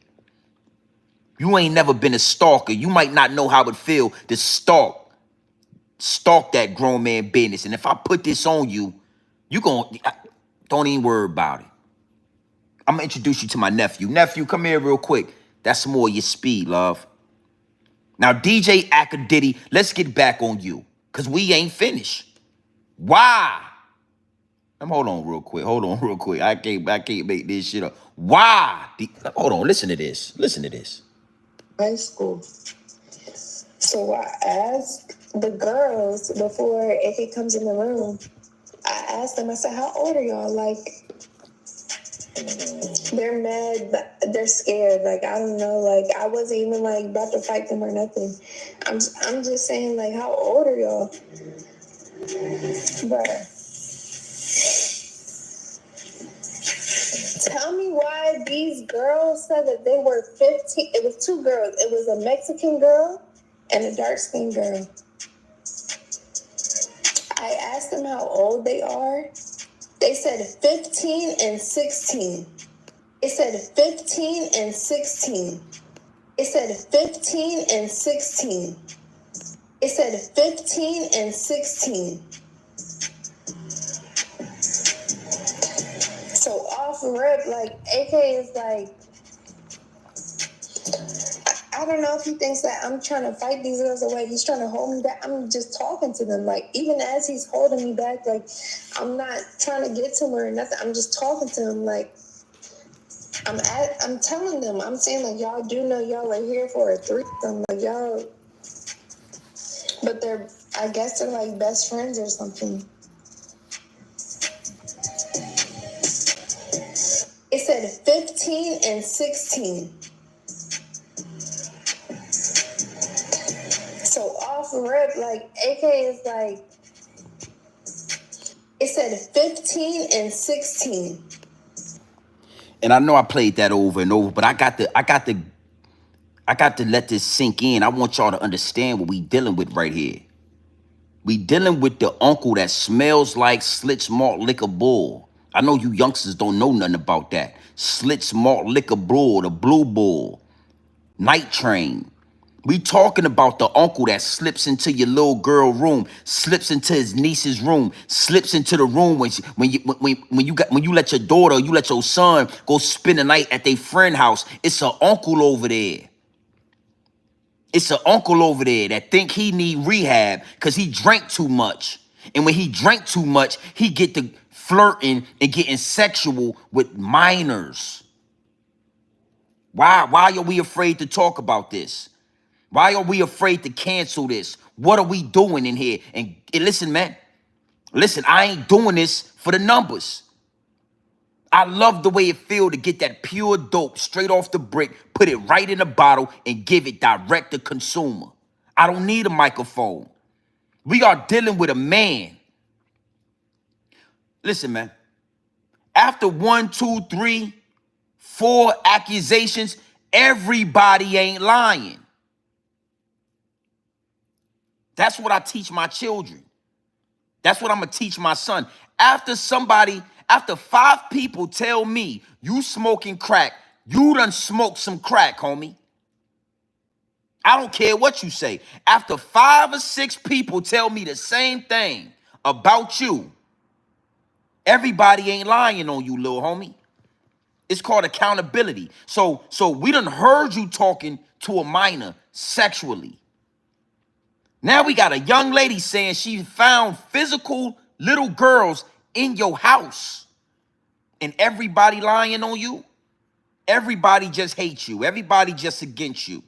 You ain't never been a stalker. You might not know how it feel to stalk that grown man business. And if I put this on you, don't even worry about it. I'm gonna introduce you to my nephew. Nephew, come here real quick. That's more your speed, love. Now, DJ Akadiddy, let's get back on you, because we ain't finished. Why? Hold on real quick. I can't make this shit up. Why? Hold on, listen to this. High school. So I asked the girls before AK comes in the room, I asked them, I said, how old are y'all? Like, they're mad, they're scared. Like, I don't know. Like, I wasn't even like about to fight them or nothing. I'm just saying, like, how old are y'all? Bruh. Tell me why these girls said that they were 15. It was two girls. It was a Mexican girl and a dark-skinned girl. I asked them how old they are. They said 15 and 16. They said 15 and 16. They said 15 and 16. They said 15 and 16. So off rip, like, AK is like, I don't know if he thinks that I'm trying to fight these girls away. He's trying to hold me back. I'm just talking to them. Like, even as he's holding me back, like, I'm not trying to get to him or nothing. I'm just talking to him. Like, I'm telling them. I'm saying, like, y'all do know y'all are here for a threesome. Like, y'all, but I guess they're like best friends or something. It said 15 and 16. So off rip, like, AK is like, it said 15 and 16. And I know I played that over and over, but I got to let this sink in. I want y'all to understand what we dealing with right here. We dealing with the uncle that smells like Slits Malt Liquor Bull. I know you youngsters don't know nothing about that. Slits Malt Liquor Bull, the Blue Bull, Night Train. We talking about the uncle that slips into your little girl room, slips into his niece's room, slips into the room when you let your daughter, you let your son go spend the night at their friend house. It's an uncle over there. It's an uncle over there that think he need rehab because he drank too much. And when he drank too much, he get to flirting and getting sexual with minors. Why are we afraid to talk about this? Why are we afraid to cancel this? What are we doing in here? And listen, man. Listen, I ain't doing this for the numbers. I love the way it feel to get that pure dope straight off the brick, put it right in a bottle, and give it direct to consumer. I don't need a microphone. We are dealing with a man. Listen, man. After 1, 2, 3, 4 accusations, everybody ain't lying. That's what I teach my children. That's what I'm going to teach my son. After 5 people tell me you smoking crack, you done smoked some crack, homie. I don't care what you say. After 5 or 6 people tell me the same thing about you, everybody ain't lying on you, little homie. It's called accountability. So we done heard you talking to a minor sexually. Now we got a young lady saying she found physical little girls in your house, and everybody lying on you. Everybody just hates you. Everybody just against you.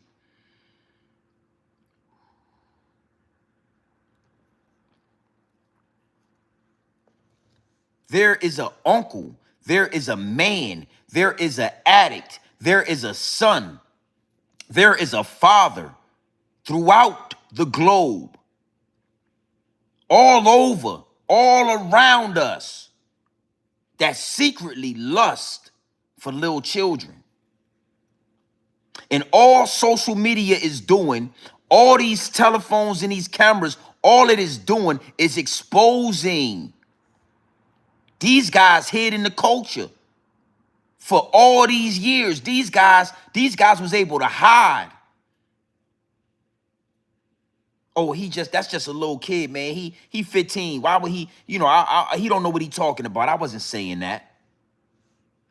There is an uncle. There is a man. There is an addict. There is a son. There is a father throughout the globe, all over, all around us, that secretly lust for little children. And all social media is doing, all these telephones and these cameras, all it is doing is exposing these guys hid in the culture for all these years. These guys was able to hide. Oh, that's just a little kid, man. He 15. Why would he, he don't know what he talking about. I wasn't saying that.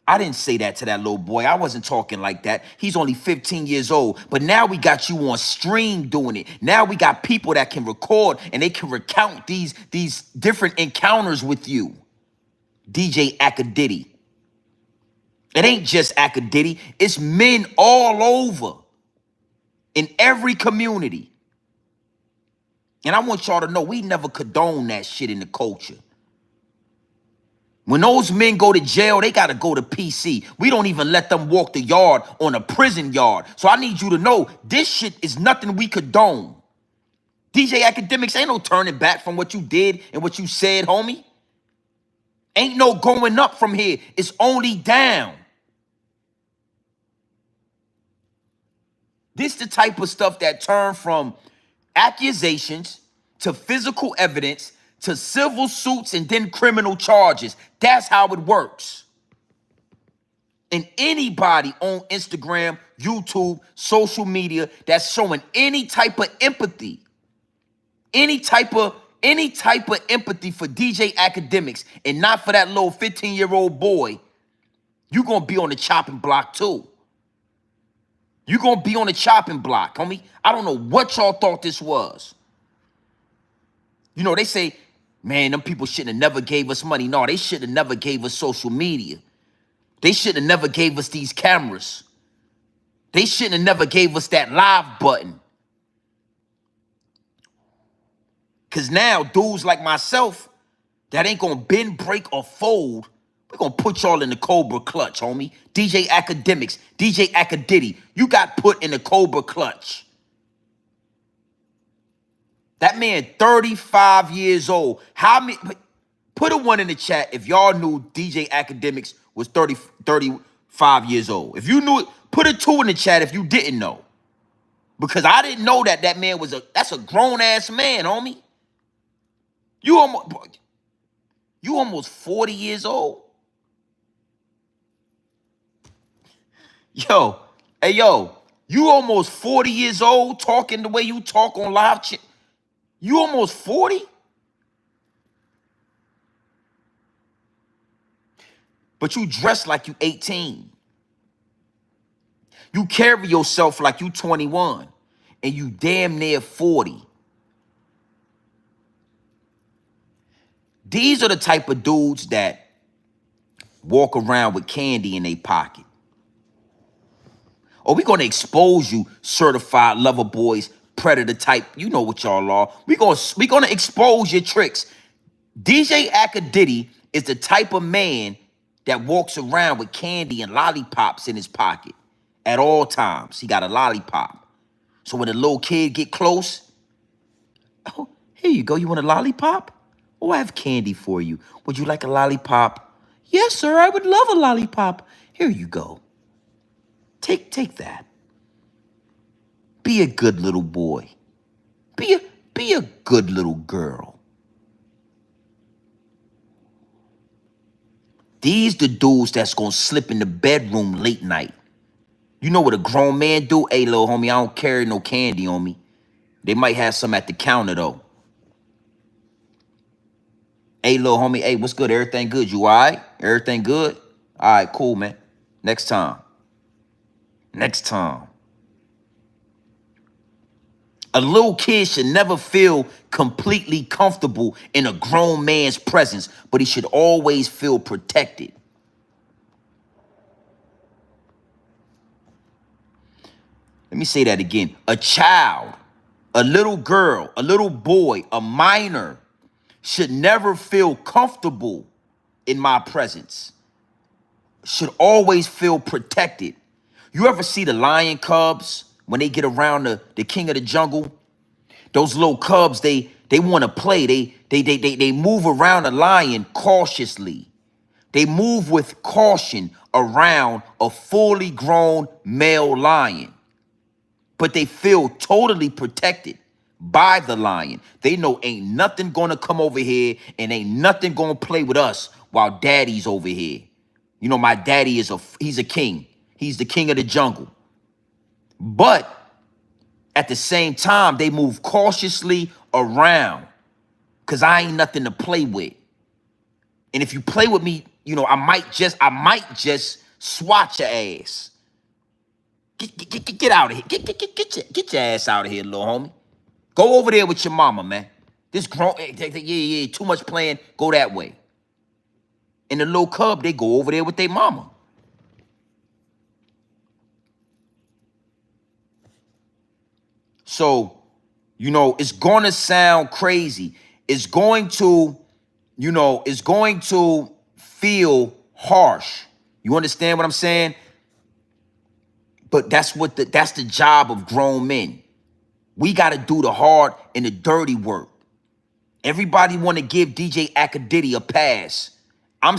I didn't say that to that little boy. I wasn't talking like that. He's only 15 years old. But now we got you on stream doing it. Now we got people that can record and they can recount these different encounters with you. DJ Akadiddy. It ain't just Akadiddy. It's men all over in every community. And I want y'all to know we never condone that shit in the culture. When those men go to jail, they got to go to PC. We don't even let them walk the yard on a prison yard. So I need you to know this shit is nothing we condone. DJ Akademiks, ain't no turning back from what you did and what you said, homie. Ain't no going up from here. It's only down. This the type of stuff that turn from accusations to physical evidence to civil suits and then criminal charges. That's how it works. And anybody on Instagram, YouTube, social media that's showing any type of empathy, any type of empathy for DJ Akademiks and not for that little 15-year-old boy, you're going to be on the chopping block too. You're going to be on the chopping block, homie. I don't know what y'all thought this was. You know, they say, man, them people shouldn't have never gave us money. No, they should have never gave us social media. They should have never gave us these cameras. They shouldn't have never gave us that live button. Because now dudes like myself that ain't going to bend, break, or fold, we're going to put y'all in the Cobra clutch, homie. DJ Akademiks, DJ Akadiddy, you got put in the Cobra clutch. That man, 35 years old. How many? Put a 1 in the chat if y'all knew DJ Akademiks was 35 years old. If you knew it, put a 2 in the chat if you didn't know. Because I didn't know that man was that's a grown-ass man, homie. You almost 40 years old. Yo, hey, yo, you almost 40 years old talking the way you talk on live chat. You almost 40? But you dress like you 18. You carry yourself like you 21. And you damn near 40. These are the type of dudes that walk around with candy in their pocket. Or we're going to expose you, certified lover boys, predator type. You know what y'all are. We're going to expose your tricks. DJ Akadiddy is the type of man that walks around with candy and lollipops in his pocket at all times. He got a lollipop. So when a little kid get close, oh, here you go. You want a lollipop? Oh, I have candy for you. Would you like a lollipop? Yes, sir. I would love a lollipop. Here you go. Take that. Be a good little boy. Be a good little girl. These the dudes that's gonna slip in the bedroom late night. You know what a grown man do? Hey, little homie, I don't carry no candy on me. They might have some at the counter, though. Hey, little homie, hey, what's good? Everything good? You all right? Everything good? All right, cool, man. Next time. Next time. A little kid should never feel completely comfortable in a grown man's presence, but he should always feel protected. Let me say that again. A child, a little girl, a little boy, a minor should never feel comfortable in my presence. Should always feel protected. You ever see the lion cubs when they get around the king of the jungle? Those little cubs, they want to play. They move around the lion cautiously. They move with caution around a fully grown male lion. But they feel totally protected by the lion. They know ain't nothing gonna come over here and ain't nothing gonna play with us while daddy's over here. You know, my daddy he's a king. He's the king of the jungle. But at the same time, they move cautiously around because I ain't nothing to play with. And if you play with me, you know, I might just swat your ass. Get out of here. Get your ass out of here, little homie. Go over there with your mama, man. This grown, yeah, too much playing. Go that way. And the little cub, they go over there with their mama. So, you know, it's going to sound crazy. It's going to, you know, it's going to feel harsh. You understand what I'm saying? But that's the job of grown men. We got to do the hard and the dirty work. Everybody want to give DJ Akadiddy a pass. I'm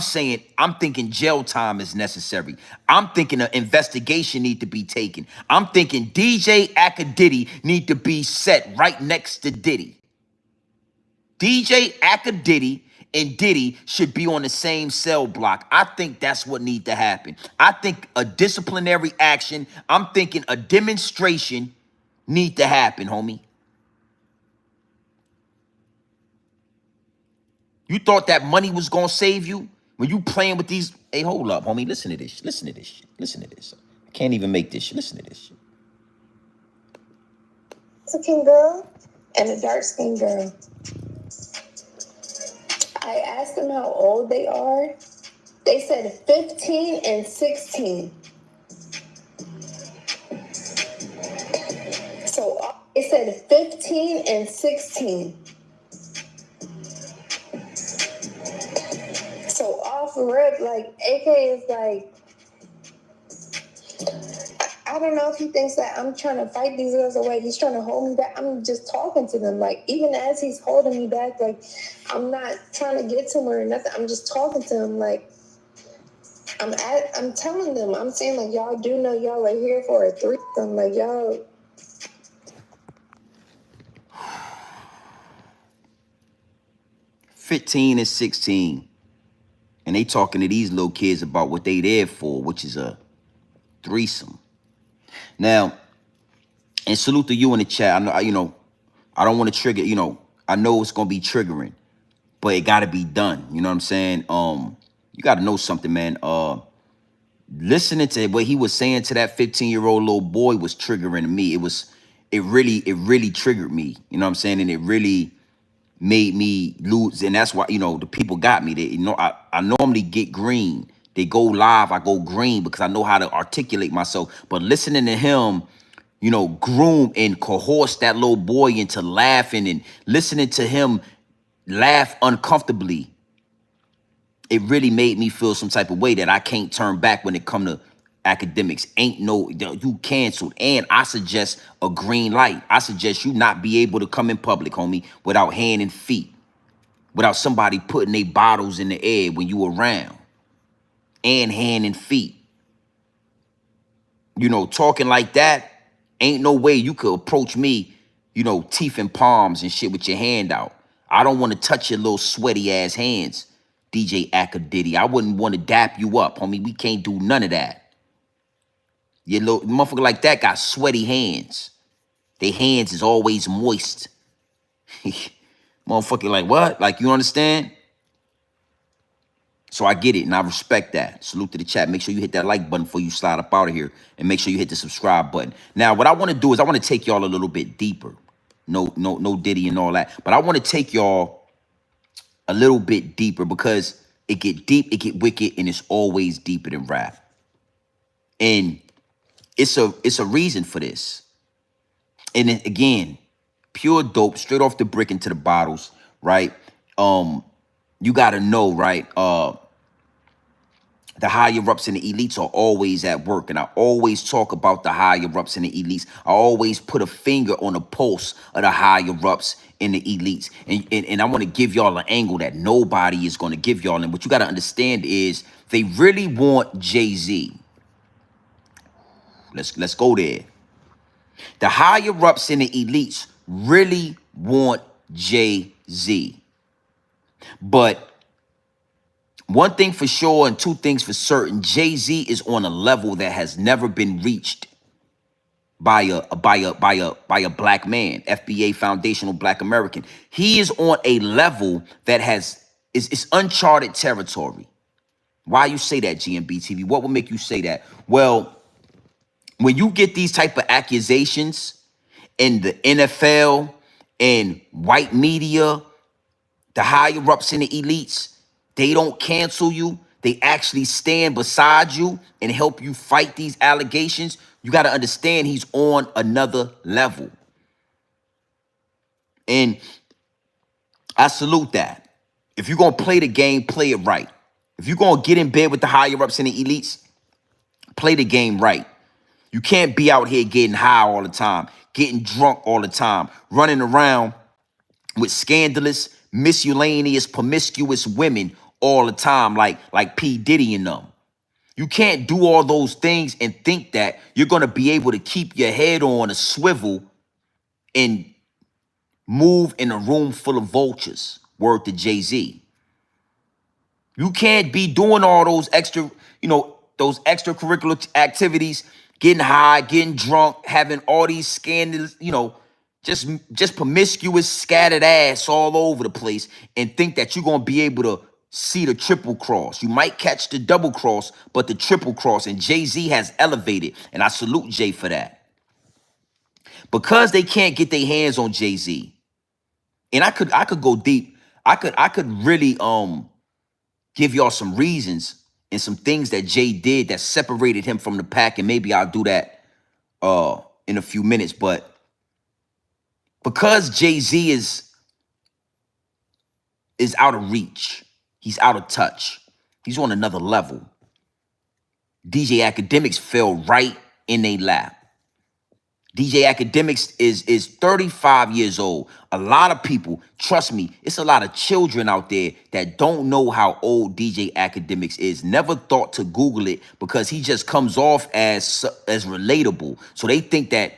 thinking jail time is necessary. I'm thinking an investigation need to be taken. I'm thinking DJ Akadiddy need to be set right next to Diddy. DJ Akadiddy and Diddy should be on the same cell block. I think that's what need to happen. I think a disciplinary action, I'm thinking a demonstration need to happen, homie. You thought that money was gonna save you? When you playing with these, hey, hold up, homie, listen to this. Listen to this shit. Listen to this. I can't even make this shit. Listen to this shit. Mexican girl and a dark-skinned girl. I asked them how old they are. They said 15 and 16. So they said 15 and 16. So off rip, like AK is like, I don't know if he thinks that I'm trying to fight these girls away. He's trying to hold me back. I'm just talking to them. Like, even as he's holding me back, like, I'm not trying to get to him or nothing. I'm just talking to him. Like, I'm telling them, I'm saying, like, y'all do know y'all are here for a threesome. Like, y'all. 15 and 16. And they talking to these little kids about what they there for, which is a threesome. Now, and salute to you in the chat. I know, you know, I don't want to trigger, you know, I know it's gonna be triggering, but it gotta be done. You know what I'm saying? You gotta know something, man. Listening to what he was saying to that 15-year-old little boy was triggering to me. It really triggered me. You know what I'm saying? And it really made me lose, and that's why, you know, the people got me. They, you know, I normally get green. They go live, I go green because I know how to articulate myself. But listening to him, you know, groom and coerce that little boy into laughing and listening to him laugh uncomfortably, it really made me feel some type of way that I can't turn back when it come to academics. Ain't no, you canceled. And I suggest a green light. I suggest you not be able to come in public, homie, without hand and feet, without somebody putting their bottles in the air when you around, and hand and feet. You know, talking like that, ain't no way you could approach me, you know, teeth and palms and shit with your hand out. I don't want to touch your little sweaty ass hands, DJ Akadiddy. I wouldn't want to dap you up, homie. We can't do none of that. Your little motherfucker like that got sweaty hands. Their hands is always moist. Motherfucker like what? Like, you understand? So I get it, and I respect that. Salute to the chat. Make sure you hit that like button before you slide up out of here, and make sure you hit the subscribe button. Now, what I want to do is I want to take y'all a little bit deeper. no Diddy and all that. But I want to take y'all a little bit deeper because it get deep, it get wicked, and it's always deeper than rap. And it's a reason for this. And then, again, pure dope, straight off the brick into the bottles, right? You gotta know, right? The higher ups and the elites are always at work. And I always talk about the higher ups and the elites. I always put a finger on the pulse of the higher ups and the elites. And I want to give y'all an angle that nobody is going to give y'all. And what you got to understand is they really want Jay-Z. Let's go there. The higher ups and the elites really want Jay-Z. But one thing for sure and two things for certain, Jay-Z is on a level that has never been reached by a black man, FBA foundational black American. He is on a level that is uncharted territory. Why you say that, GMB TV? What would make you say that? Well, when you get these type of accusations in the NFL and white media, the higher ups and the elites, they don't cancel you. They actually stand beside you and help you fight these allegations. You got to understand he's on another level. And I salute that. If you're going to play the game, play it right. If you're going to get in bed with the higher ups and the elites, play the game right. You can't be out here getting high all the time, getting drunk all the time, running around with scandalous, miscellaneous, promiscuous women all the time, like P. Diddy and them. You can't do all those things and think that you're going to be able to keep your head on a swivel and move in a room full of vultures. Word to Jay-Z. You can't be doing all those those extracurricular activities, getting high, getting drunk, having all these scandals, just promiscuous, scattered ass all over the place and think that you're going to be able to see the triple cross. You might catch the double cross, but the triple cross, and Jay-Z has elevated, and I salute Jay for that. Because they can't get their hands on Jay-Z, and I could go deep. I could really give y'all some reasons and some things that Jay did that separated him from the pack, and maybe I'll do that in a few minutes. But because Jay-Z is out of reach, he's out of touch, he's on another level, DJ Akademiks fell right in their lap. DJ Akademiks is 35 years old. A lot of people, trust me, it's a lot of children out there that don't know how old DJ Akademiks is. Never thought to Google it because he just comes off as relatable. So they think that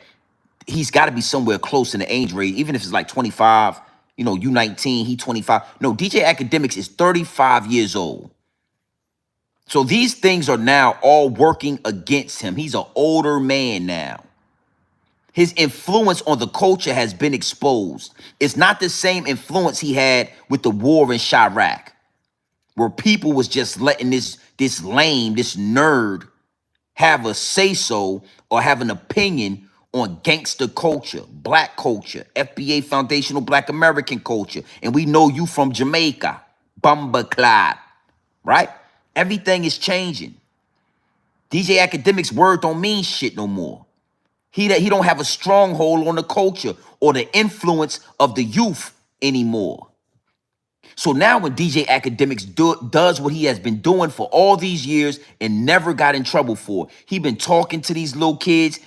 he's got to be somewhere close in the age range, even if it's like 25, you 19, he 25. No, DJ Akademiks is 35 years old. So these things are now all working against him. He's an older man now. His influence on the culture has been exposed. It's not the same influence he had with the war in Chirac, where people was just letting this lame, this nerd have a say-so or have an opinion on gangster culture, black culture, FBA foundational black American culture. And we know you from Jamaica, Bumba Clyde, right? Everything is changing. DJ Akademiks' word don't mean shit no more. He don't have a stronghold on the culture or the influence of the youth anymore. So now when DJ Akademiks does what he has been doing for all these years and never got in trouble for, he been talking to these little kids,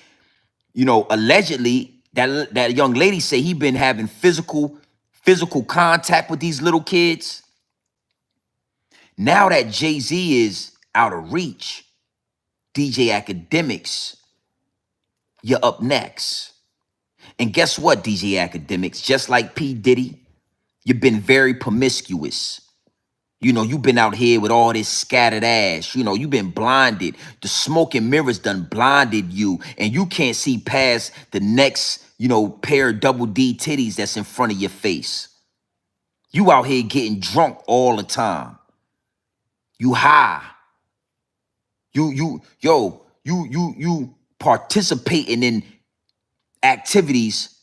allegedly that young lady say he been having physical contact with these little kids. Now that Jay-Z is out of reach, DJ Akademiks, you're up next. And guess what, DJ Akademiks? Just like P. Diddy, you've been very promiscuous. You've been out here with all this scattered ass. You've been blinded. The smoke and mirrors done blinded you. And you can't see past the next, pair of double D titties that's in front of your face. You out here getting drunk all the time. You high. You participating in activities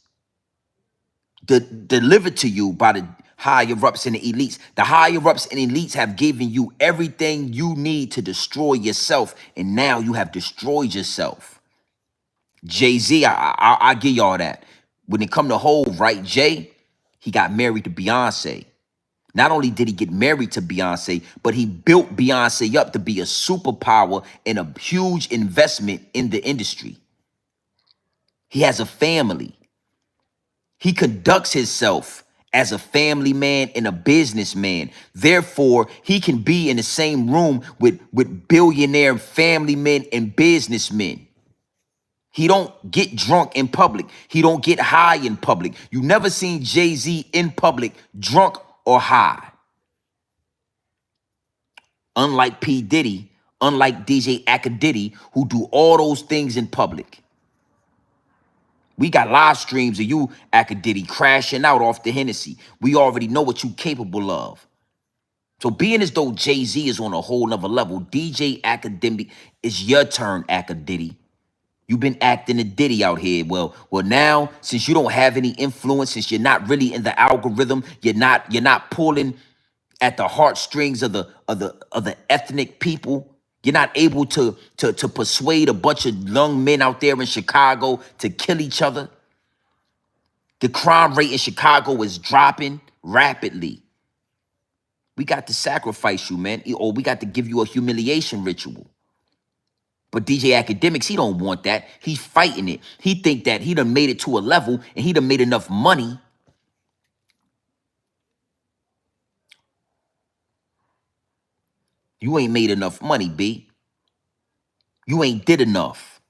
delivered to you by the higher ups and the elites. The higher ups and elites have given you everything you need to destroy yourself, and now you have destroyed yourself. Jay-Z, I give y'all that. When it come to Hove, right? Jay, he got married to Beyonce. Not only did he get married to Beyonce, but he built Beyonce up to be a superpower and a huge investment in the industry. He has a family. He conducts himself as a family man and a businessman. Therefore, he can be in the same room with billionaire family men and businessmen. He don't get drunk in public. He don't get high in public. You never seen Jay-Z in public drunk or high. Unlike P. Diddy, unlike DJ Akadiddy, who do all those things in public. We got live streams of you, Akadiddy, crashing out off the Hennessy. We already know what you capable of. So being as though Jay-Z is on a whole nother level, DJ Akademiks, it's your turn, Akadiddy. You've been acting a Diddy out here. Well, now, since you don't have any influence, since you're not really in the algorithm, you're not pulling at the heartstrings of the ethnic people. You're not able to persuade a bunch of young men out there in Chicago to kill each other. The crime rate in Chicago is dropping rapidly. We got to sacrifice you, man, or we got to give you a humiliation ritual. But DJ Akademiks, he don't want that. He's fighting it. He think that he done made it to a level and he done made enough money. You ain't made enough money, B. You ain't did enough.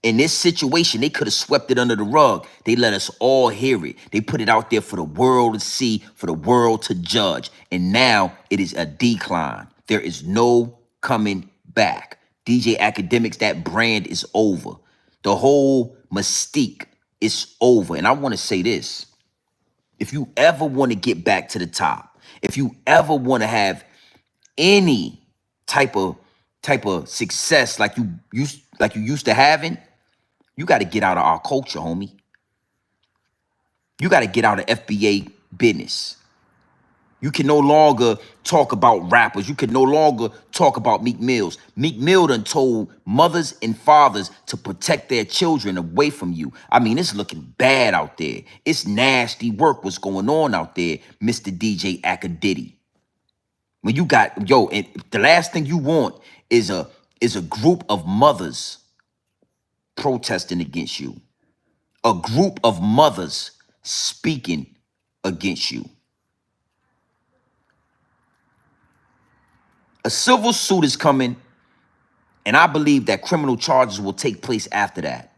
In this situation, they could have swept it under the rug. They let us all hear it. They put it out there for the world to see, for the world to judge. And now it is a decline. There is no coming back. DJ Akademiks, that brand is over. The whole mystique is over. And I want to say this. If you ever want to get back to the top, if you ever want to have any type of success like you used to having, you got to get out of our culture, homie. You got to get out of FBA business. You can no longer talk about rappers. You can no longer talk about Meek Mills. Meek Mill done told mothers and fathers to protect their children away from you. I mean, it's looking bad out there. It's nasty work what's going on out there, Mr. DJ Akadiddy. When you got, and the last thing you want is a group of mothers protesting against you. A group of mothers speaking against you. A civil suit is coming, and I believe that criminal charges will take place after that.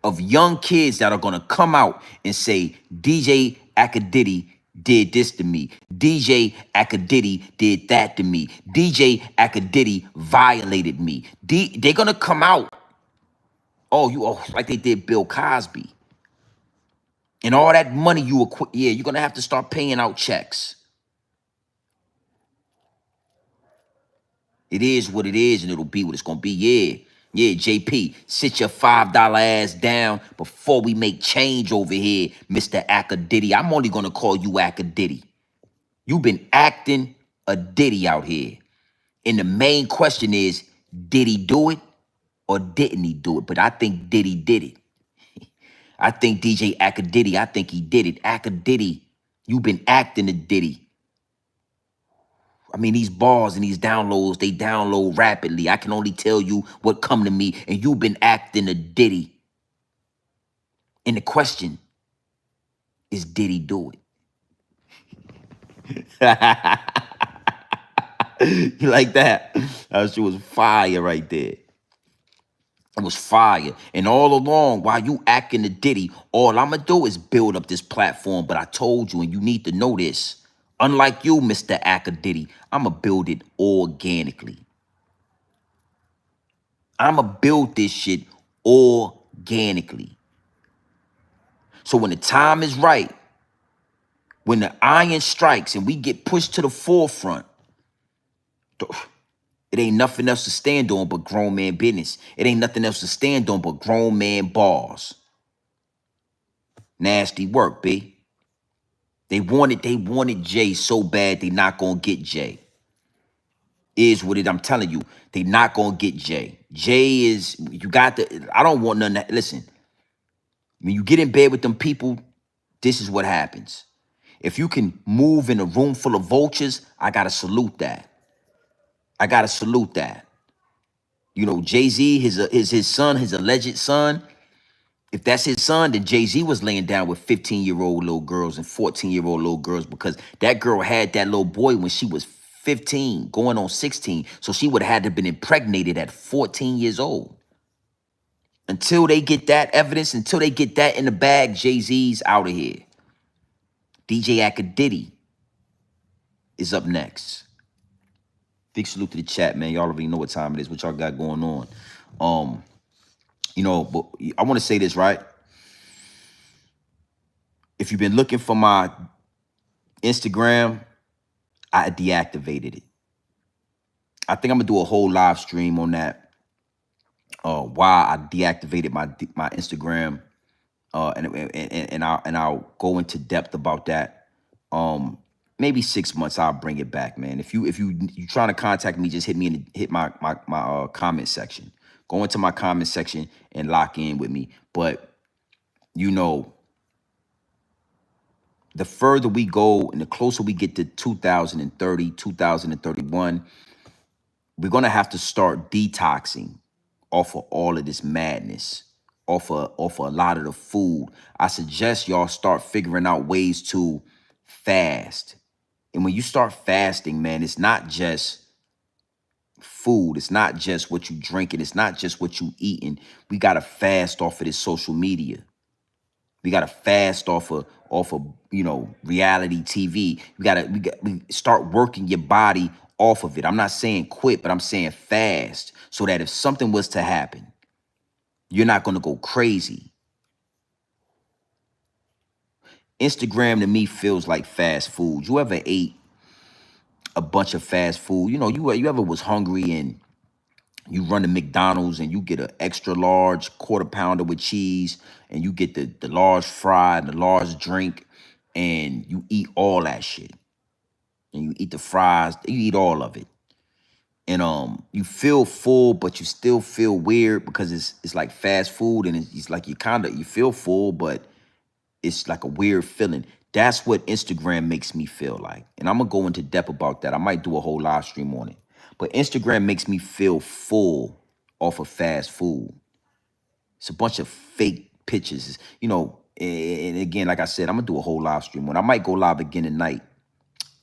Of young kids that are going to come out and say, DJ Akadiddy did this to me. DJ Akadiddy did that to me. DJ Akadiddy violated me. They're going to come out. Like they did Bill Cosby. And all that money you're going to have to start paying out checks. It is what it is, and it'll be what it's going to be. Yeah, JP, sit your $5 ass down before we make change over here, Mr. Akadiddy. I'm only going to call you Akadiddy. You've been acting a Diddy out here. And the main question is, did he do it or didn't he do it? But I think Diddy did it. I think DJ Akadiddy, I think he did it. Akadiddy, you've been acting a Diddy. I mean, these bars and these downloads, they download rapidly. I can only tell you what come to me, and you've been acting a Diddy. And the question is, did he do it? You like that? That shit was fire right there. It was fire. And all along, while you acting a Diddy, all I'm going to do is build up this platform. But I told you, and you need to know this. Unlike you, Mr. Akadiddy, I'm going to build it organically. I'm going to build this shit organically. So when the time is right, when the iron strikes and we get pushed to the forefront, it ain't nothing else to stand on but grown man business. It ain't nothing else to stand on but grown man bars. Nasty work, B. They wanted Jay so bad they not gonna get Jay. Is what it. I'm telling you, they not gonna get Jay. Jay is, you got the, I don't want none of that. Listen, when you get in bed with them people, this is what happens. If you can move in a room full of vultures, I gotta salute that. I gotta salute that. You know, Jay-Z, his son, his alleged son. If that's his son, then Jay-Z was laying down with 15-year-old little girls and 14-year-old little girls, because that girl had that little boy when she was 15, going on 16. So she would have had to have been impregnated at 14 years old. Until they get that evidence, until they get that in the bag, Jay-Z's out of here. DJ Akadiddy is up next. Big salute to the chat, man. Y'all already know what time it is, what y'all got going on. You know, but I want to say this, right? If you've been looking for my Instagram, I deactivated it. I think I'm gonna do a whole live stream on that. Why I deactivated my Instagram, and I'll go into depth about that. Maybe 6 months I'll bring it back, man. If you trying to contact me, just hit me in hit my comment section. Go into my comment section and lock in with me. But you know, the further we go and the closer we get to 2030, 2031, we're going to have to start detoxing off of all of this madness, off of a lot of the food. I suggest y'all start figuring out ways to fast. And when you start fasting, man, it's not just food. It's not just what you drinking. It's not just what you eating. We got to fast off of this social media. We gotta fast off of you know, reality TV. We start working your body off of it. I'm not saying quit, but I'm saying fast, so that if something was to happen, you're not gonna go crazy. Instagram to me feels like fast food. You ever ate a bunch of fast food? You know, you ever was hungry and you run to McDonald's and you get an extra large quarter pounder with cheese, and you get the large fry and the large drink, and you eat all that shit. And you eat the fries, you eat all of it. And you feel full, but you still feel weird because it's like fast food, and it's like you feel full, but it's like a weird feeling. That's what Instagram makes me feel like. And I'm gonna go into depth about that. I might do a whole live stream on it. But Instagram makes me feel full off of fast food. It's a bunch of fake pictures, you know. And again, like I said, I'm gonna do a whole live stream on it. I might go live again tonight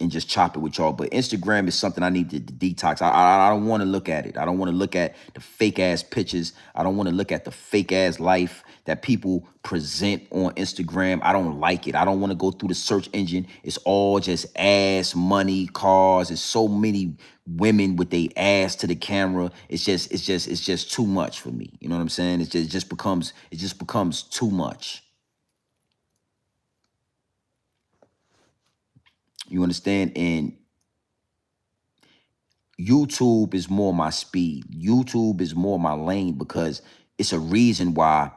and just chop it with y'all. But Instagram is something I need to detox. I don't want to look at it. I don't want to look at the fake ass pictures. I don't want to look at the fake ass life that people present on Instagram. I don't like it. I don't want to go through the search engine. It's all just ass, money, cars. There's so many women with their ass to the camera. It's just too much for me. You know what I'm saying? It just becomes too much. You understand? And YouTube is more my speed. YouTube is more my lane, because it's a reason why,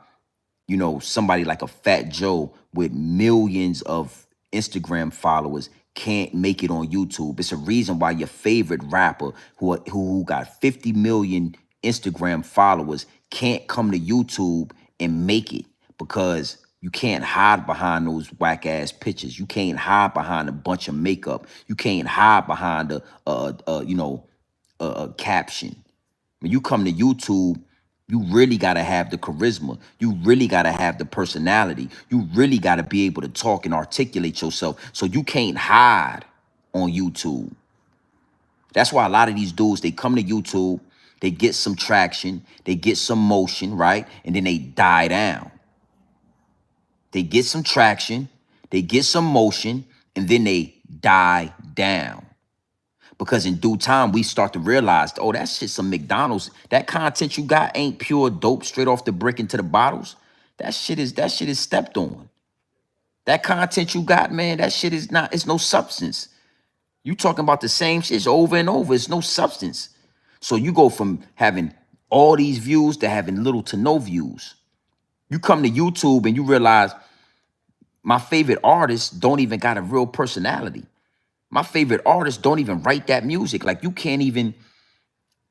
you know, somebody like a Fat Joe with millions of Instagram followers can't make it on YouTube. It's a reason why your favorite rapper who got 50 million Instagram followers can't come to YouTube and make it, because you can't hide behind those whack ass pictures. You can't hide behind a bunch of makeup. You can't hide behind a caption. When you come to YouTube, you really got to have the charisma. You really got to have the personality. You really got to be able to talk and articulate yourself. So you can't hide on YouTube. That's why a lot of these dudes, they come to YouTube, they get some traction, they get some motion, right? And then they die down. They get some traction, they get some motion, and then they die down. Because in due time, we start to realize, oh, that shit's some McDonald's. That content you got ain't pure dope straight off the brick into the bottles. That shit is stepped on. That content you got, man, that shit is not, it's no substance. You talking about the same shit over and over. It's no substance. So you go from having all these views to having little to no views. You come to YouTube and you realize My favorite artists don't even got a real personality. My favorite artists don't even write that music. Like you can't even,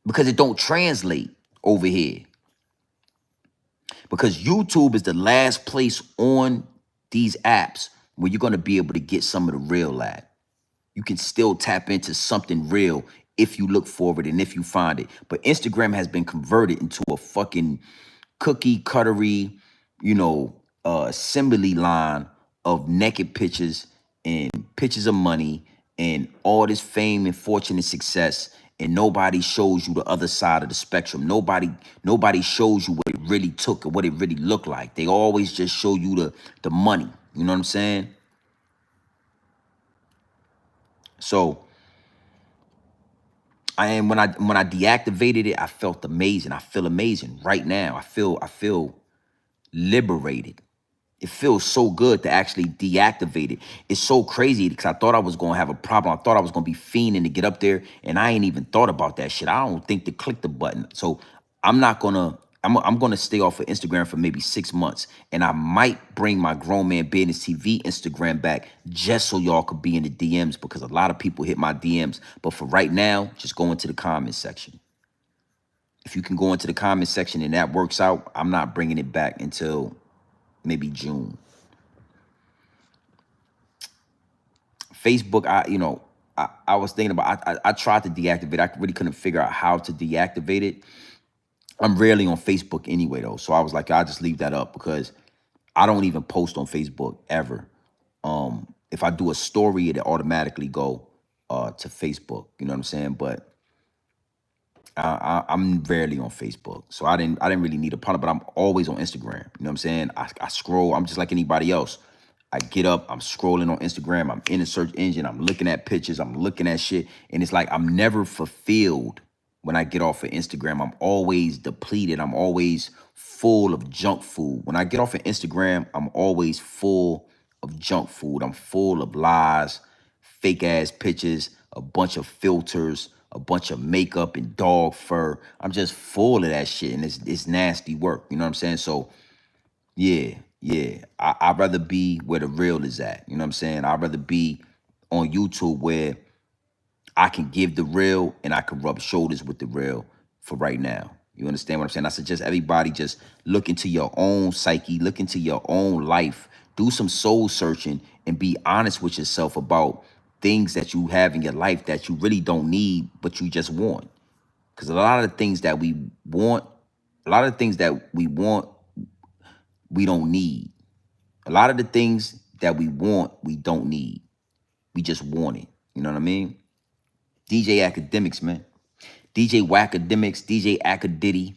because it don't translate over here. Because YouTube is the last place on these apps where you're gonna be able to get some of the real at. You can still tap into something real if you look for it and if you find it. But Instagram has been converted into a fucking cookie cuttery, assembly line of naked pictures and pictures of money and all this fame and fortune and success. And nobody shows you the other side of the spectrum. Nobody shows you what it really took or what it really looked like. They always just show you the money. You know what I'm saying? So when I deactivated it, I felt amazing. I feel amazing right now. I feel liberated. It feels so good to actually deactivate it. It's so crazy because I thought I was going to have a problem. I thought I was going to be fiending to get up there, and I ain't even thought about that shit. I don't think to click the button. So I'm not going to, I'm going to stay off of Instagram for maybe 6 months, and I might bring my Grown Man Business TV Instagram back just so y'all could be in the DMs because a lot of people hit my DMs. But for right now, just go into the comments section. If you can go into the comment section and that works out, I'm not bringing it back until maybe June. Facebook, I was thinking about, I tried to deactivate it. I really couldn't figure out how to deactivate it. I'm rarely on Facebook anyway, though. So I was like, I'll just leave that up because I don't even post on Facebook ever. If I do a story, it automatically go to Facebook. You know what I'm saying? But I'm rarely on Facebook, so I didn't really need a partner. But I'm always on Instagram. You know what I'm saying? I scroll. I'm just like anybody else. I get up, I'm scrolling on Instagram. I'm in a search engine. I'm looking at pictures. I'm looking at shit, and it's like I'm never fulfilled when I get off of Instagram. I'm always depleted. I'm always full of junk food. When I get off of Instagram, I'm always full of junk food. I'm full of lies, fake ass pictures, a bunch of filters, a bunch of makeup and dog fur. I'm just full of that shit, and it's nasty work. You know what I'm saying? So yeah. I'd rather be where the real is at. You know what I'm saying? I'd rather be on YouTube where I can give the real and I can rub shoulders with the real for right now. You understand what I'm saying? I suggest everybody just look into your own psyche, look into your own life, do some soul searching, and be honest with yourself about things that you have in your life that you really don't need, but you just want. Because a lot of the things that we want, we don't need. A lot of the things that we want, we don't need. We just want it. You know what I mean? DJ Akademiks, man. DJ Akademiks, DJ Akadiddy.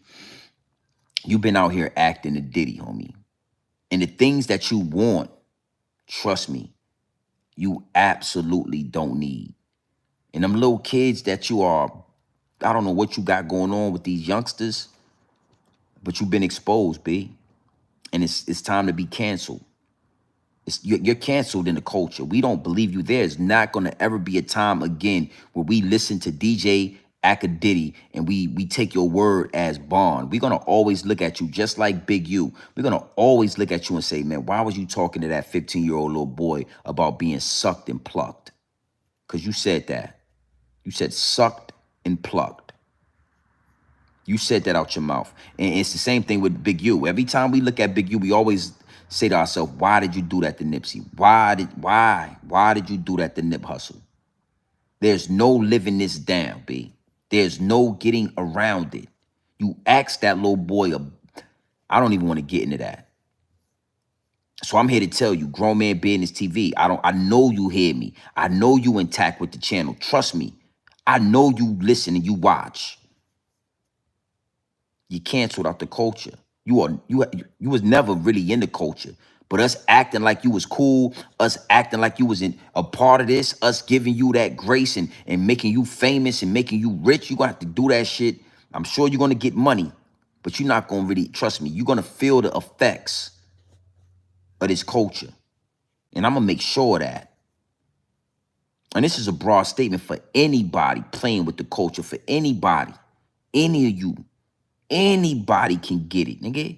You've been out here acting a Diddy, homie. And the things that you want, trust me, you absolutely don't need. And them little kids that you are, I don't know what you got going on with these youngsters, but you've been exposed, B. And it's time to be canceled. You're canceled in the culture. We don't believe you. There's not going to ever be a time again where we listen to DJ Akadiddy and we take your word as bond. We're going to always look at you just like Big U. We're going to always look at you and say, man, why was you talking to that 15-year-old little boy about being sucked and plucked? Because you said that. You said sucked and plucked. You said that out your mouth. And it's the same thing with Big U. Every time we look at Big U, we always say to ourselves, why did you do that to Nipsey? Why did you do that to Nip Hustle? There's no living this down, B. There's no getting around it. You asked that little boy, I don't even want to get into that. So I'm here to tell you, Grown Man Business TV, I know you hear me. I know you intact with the channel. Trust me. I know you listen and you watch. You canceled out the culture. You was never really in the culture. But us acting like you was cool, us acting like you was in a part of this, us giving you that grace and making you famous and making you rich, you're gonna have to do that shit. I'm sure you're gonna get money, but you're not gonna really, trust me, you're gonna feel the effects of this culture. And I'm gonna make sure of that. And this is a broad statement for anybody playing with the culture, for anybody, any of you. Anybody can get it, nigga.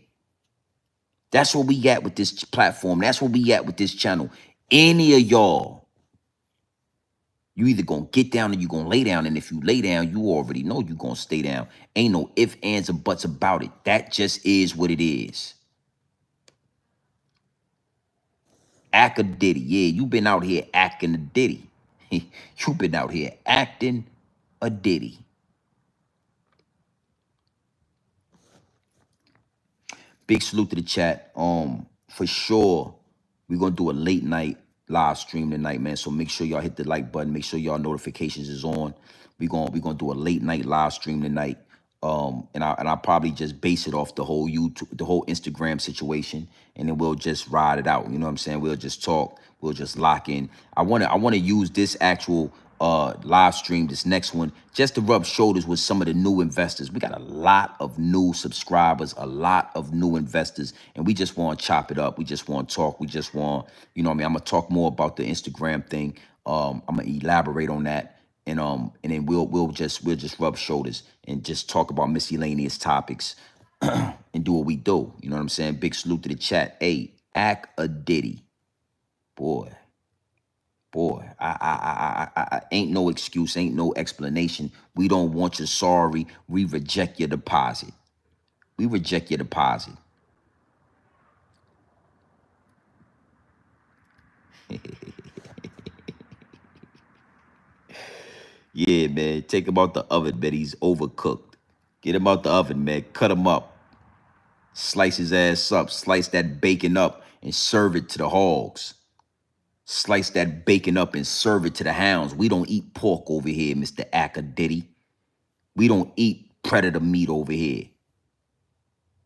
That's where we at with this platform. That's where we at with this channel. Any of y'all, you either gonna get down or you gonna lay down. And if you lay down, you already know you gonna stay down. Ain't no ifs, ands, or buts about it. That just is what it is. Akadiddy, yeah, you been out here acting a ditty. You been out here acting a ditty. Big salute to the chat. For sure, we're gonna do a late night live stream tonight, man. So make sure y'all hit the like button. Make sure y'all notifications is on. We gonna do a late night live stream tonight. And I'll probably just base it off the whole YouTube, the whole Instagram situation, and then we'll just ride it out. You know what I'm saying? We'll just talk. We'll just lock in. I wanna use this actual live stream, this next one, just to rub shoulders with some of the new investors. We got a lot of new subscribers, a lot of new investors, and we just want to chop it up. We just want to talk. We just want, you know what I mean? I'm gonna talk more about the Instagram thing. I'm gonna elaborate on that. And then we'll just rub shoulders and just talk about miscellaneous topics and do what we do. You know what I'm saying? Big salute to the chat. Hey, Akadiddy, boy. Boy, I ain't no excuse, ain't no explanation. We don't want your sorry. We reject your deposit. We reject your deposit. Yeah, man. Take him out the oven, man. He's overcooked. Get him out the oven, man. Cut him up. Slice his ass up. Slice that bacon up and serve it to the hogs. Slice that bacon up and serve it to the hounds. We don't eat pork over here, Mr. Akadiddy. We don't eat predator meat over here.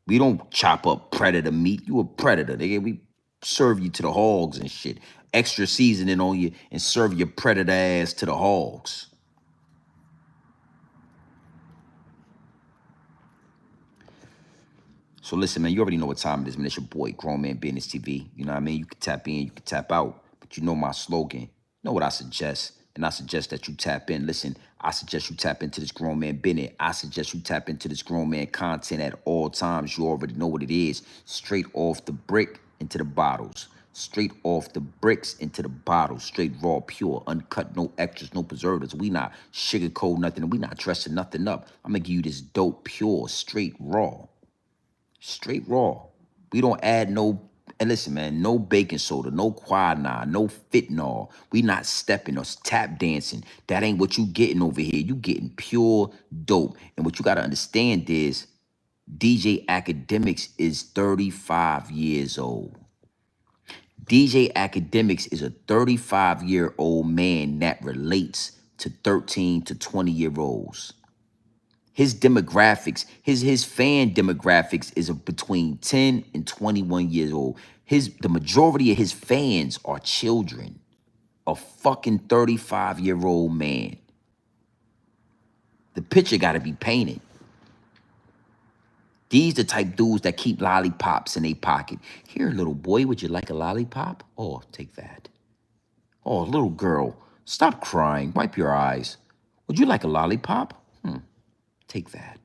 We don't chop up predator meat. You a predator, nigga. We serve you to the hogs and shit. Extra seasoning on you and serve your predator ass to the hogs. So listen, man, you already know what time it is, man. It's your boy, Grown Man Business TV. You know what I mean? You can tap in, you can tap out. But you know my slogan. You know what I suggest? And I suggest that you tap in. Listen, I suggest you tap into this Grown Man Business. I suggest you tap into this Grown Man content at all times. You already know what it is. Straight off the brick into the bottles. Straight off the bricks into the bottles. Straight raw, pure, uncut, no extras, no preservatives. We not sugarcoat nothing. And we not dressing nothing up. I'm going to give you this dope, pure, straight raw. Straight raw. We don't add no, and listen, man, no baking soda, no quinine, no fentanyl. We not stepping or tap dancing. That ain't what you getting over here. You getting pure dope. And what you got to understand is DJ Akademiks is 35 years old. DJ Akademiks is a 35-year-old man that relates to 13 to 20-year-olds. His demographics, his fan demographics is between 10 and 21 years old. The majority of his fans are children. A fucking 35-year-old man. The picture gotta be painted. These the type dudes that keep lollipops in their pocket. Here, little boy, would you like a lollipop? Oh, take that. Oh, little girl, stop crying. Wipe your eyes. Would you like a lollipop? Take that.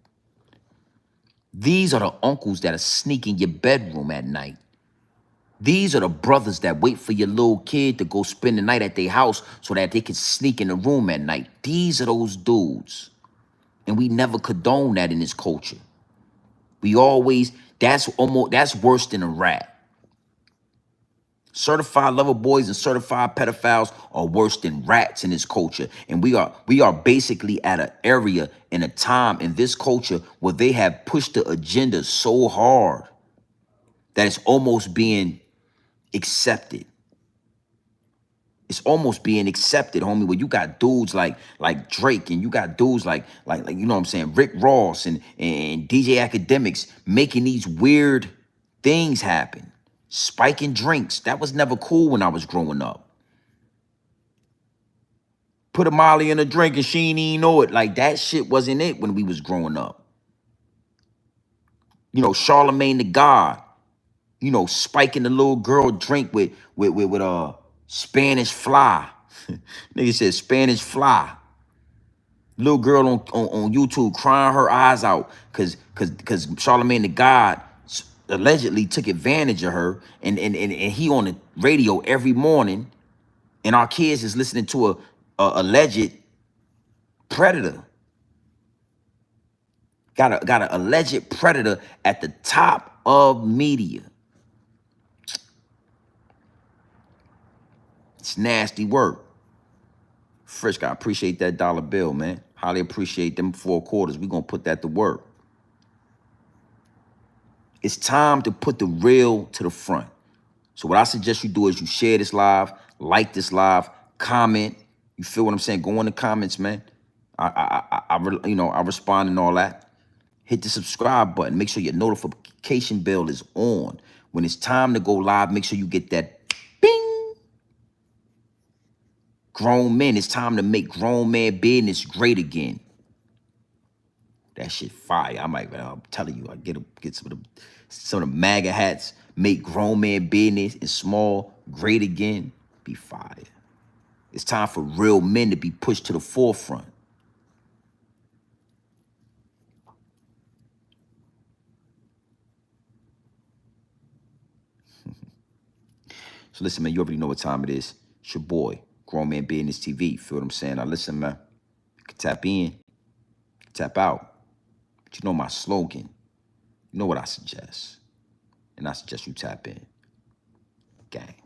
These are the uncles that are sneaking your bedroom at night. These are the brothers that wait for your little kid to go spend the night at their house so that they can sneak in the room at night. These are those dudes. And we never condone that in this culture. We always, that's worse than a rat. Certified lover boys and certified pedophiles are worse than rats in this culture. And we are basically at an area and a time in this culture where they have pushed the agenda so hard that it's almost being accepted. It's almost being accepted, homie, where you got dudes like Drake, and you got dudes like you know what I'm saying, Rick Ross and DJ Akademiks making these weird things happen. Spiking drinks. That was never cool when I was growing up. Put a Molly in a drink and she ain't even know it. Like, that shit wasn't it when we was growing up. You know, Charlemagne the God, you know, spiking the little girl drink with Spanish fly. Nigga said Spanish fly. Little girl on YouTube crying her eyes out because Charlemagne the God allegedly took advantage of her, and he on the radio every morning, and our kids is listening to a alleged predator. Got an alleged predator at the top of media. It's nasty work. Frisk, I appreciate that dollar bill, man. Highly appreciate them 4 quarters. We're going to put that to work. It's time to put the real to the front. So what I suggest you do is you share this live, like this live, comment. You feel what I'm saying? Go in the comments, man. I respond and all that. Hit the subscribe button. Make sure your notification bell is on. When it's time to go live, make sure you get that bing. Grown men, it's time to make grown man business great again. That shit fire. I'm telling you, I get some of the MAGA hats, make grown man business and small great again. Be fire. It's time for real men to be pushed to the forefront. So listen, man, you already know what time it is. It's your boy, Grown Man Business TV. Feel what I'm saying? Now listen, man. You can tap in, tap out. But you know my slogan. You know what I suggest. And I suggest you tap in. Gang.